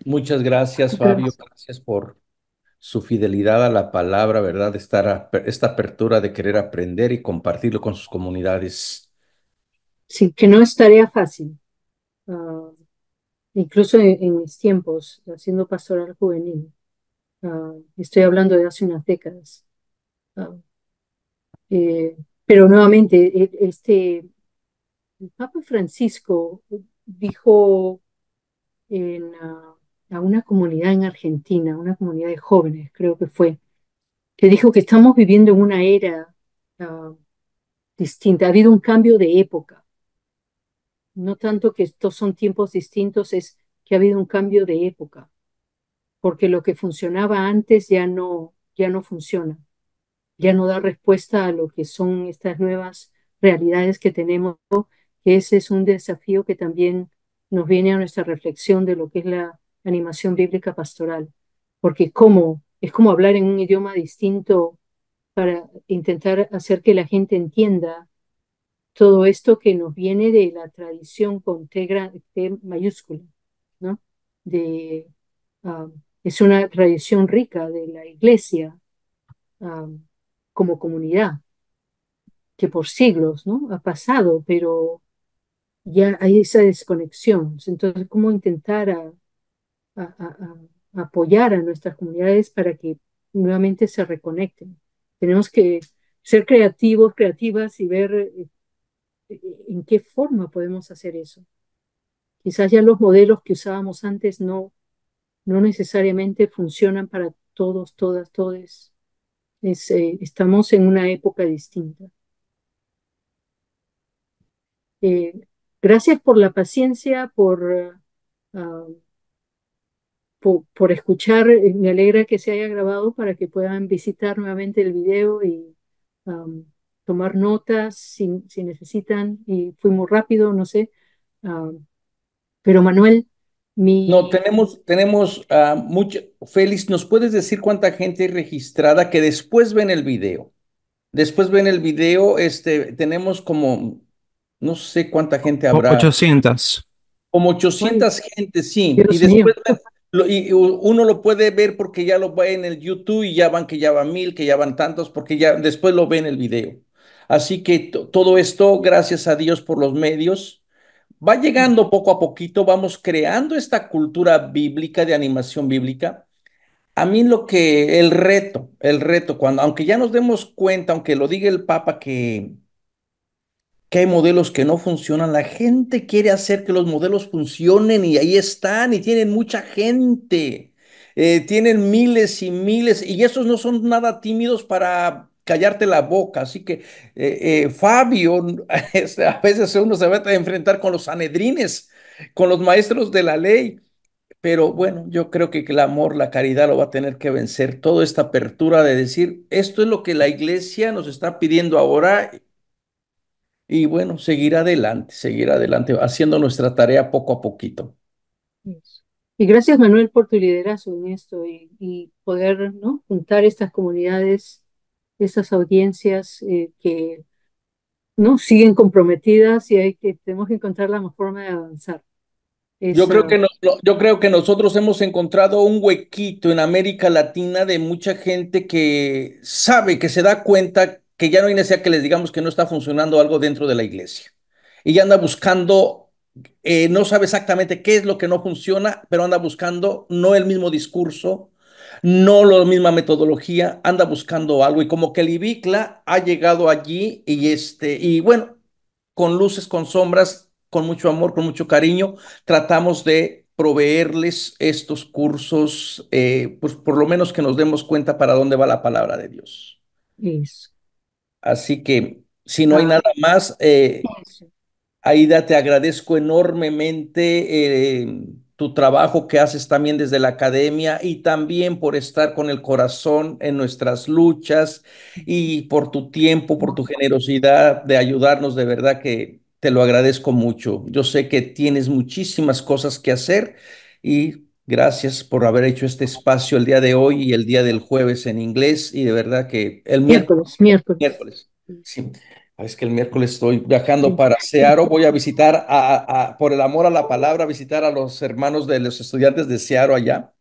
Muchas gracias, Fabio. Gracias. Gracias por su fidelidad a la palabra, ¿verdad? Esta apertura de querer aprender y compartirlo con sus comunidades. Sí, que no es tarea fácil. Ah, Incluso en mis tiempos, haciendo pastoral juvenil, estoy hablando de hace unas décadas. Ah, pero nuevamente, el Papa Francisco dijo a una comunidad en Argentina, una comunidad de jóvenes, creo que fue, que dijo que estamos viviendo en una era distinta, ha habido un cambio de época No tanto que estos son tiempos distintos, es que ha habido un cambio de época, porque lo que funcionaba antes ya no funciona, ya no da respuesta a lo que son estas nuevas realidades que tenemos, que ese es un desafío que también nos viene a nuestra reflexión de lo que es la animación bíblica pastoral, porque es como hablar en un idioma distinto para intentar hacer que la gente entienda todo esto que nos viene de la tradición con T mayúscula, ¿no? De, ah, es una tradición rica de la iglesia ah, como comunidad, que por siglos, ¿no? Ha pasado, pero ya hay esa desconexión. Entonces, ¿cómo intentar a- a- apoyar a nuestras comunidades para que nuevamente se reconecten? Tenemos que ser creativos, creativas y ver en qué forma podemos hacer eso. Quizás ya los modelos que usábamos antes no necesariamente funcionan para todos, todas, todes. Estamos en una época distinta. Eh, Gracias por la paciencia, ah, por escuchar. Me alegra que se haya grabado para que puedan visitar nuevamente el video y tomar notas si necesitan. Y fui muy rápido, no sé. Ah, pero Manuel, No, mi, tenemos mucho. Félix, ¿nos puedes decir cuánta gente hay registrada que después ven el video? Después ven el video, tenemos como, no sé cuánta gente habrá, 800. como ay, 800 gente, sí, y Dios mío, después uno lo puede ver porque ya lo ve en el YouTube y ya van que ya van 1000, que ya van tantos, porque ya después lo ven el video. Así que todo esto, gracias a Dios por los medios, va llegando poco a poquito, vamos creando esta cultura bíblica de animación bíblica. A mí el reto, cuando, aunque ya nos demos cuenta, aunque lo diga el Papa, que hay modelos que no funcionan, la gente quiere hacer que los modelos funcionen y ahí están y tienen mucha gente, tienen miles y miles y esos no son nada tímidos para callarte la boca. Así que Fabio, a veces uno se va a enfrentar con los sanedrines, con los maestros de la ley. Pero bueno, yo creo que el amor, la caridad lo va a tener que vencer. Toda esta apertura de decir, esto es lo que la iglesia nos está pidiendo ahora y bueno, seguir adelante, haciendo nuestra tarea poco a poquito. eso. Y gracias, Manuel, por tu liderazgo en esto y poder, ¿no? Juntar estas comunidades, estas audiencias que no siguen comprometidas y tenemos que encontrar la mejor forma de avanzar. Yo Es, creo que, yo creo que nosotros hemos encontrado un huequito en América Latina de mucha gente que sabe, que se da cuenta que ya no hay necesidad que les digamos que no está funcionando algo dentro de la iglesia. Y ya anda buscando, no sabe exactamente qué es lo que no funciona, pero anda buscando no el mismo discurso, no la misma metodología, anda buscando algo. Y como que el Ibicla ha llegado allí y bueno, con luces, con sombras, con mucho amor, con mucho cariño tratamos de proveerles estos cursos, pues por lo menos que nos demos cuenta para dónde va la palabra de Dios. eso. Así que si no hay Ah, nada más, eso. Aida, te agradezco enormemente tu trabajo que haces también desde la academia y también por estar con el corazón en nuestras luchas y por tu tiempo, por tu generosidad de ayudarnos, de verdad que te lo agradezco mucho. Yo sé que tienes muchísimas cosas que hacer y gracias por haber hecho este espacio el día de hoy y el día del jueves en inglés y de verdad que el Miércoles, miércoles. miércoles. Sí, es que el miércoles estoy viajando para Seattle. Voy a visitar, por el amor a la palabra, visitar a los hermanos de los estudiantes de Seattle allá.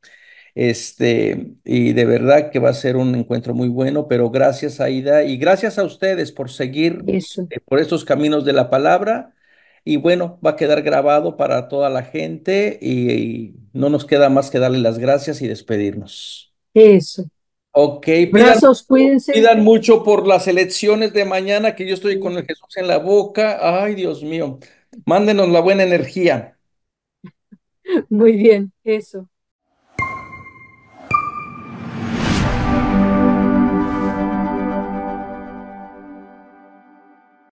Y de verdad que va a ser un encuentro muy bueno, pero gracias, Aida, y gracias a ustedes por seguir Eso, por estos caminos de la palabra. Y bueno, va a quedar grabado para toda la gente y no nos queda más que darle las gracias y despedirnos. eso. Ok, Brazos, cuídense. pidan mucho por las elecciones de mañana, que yo estoy con Sí, el Jesús en la boca. Ay, Dios mío. Mándenos la buena energía. muy bien, eso.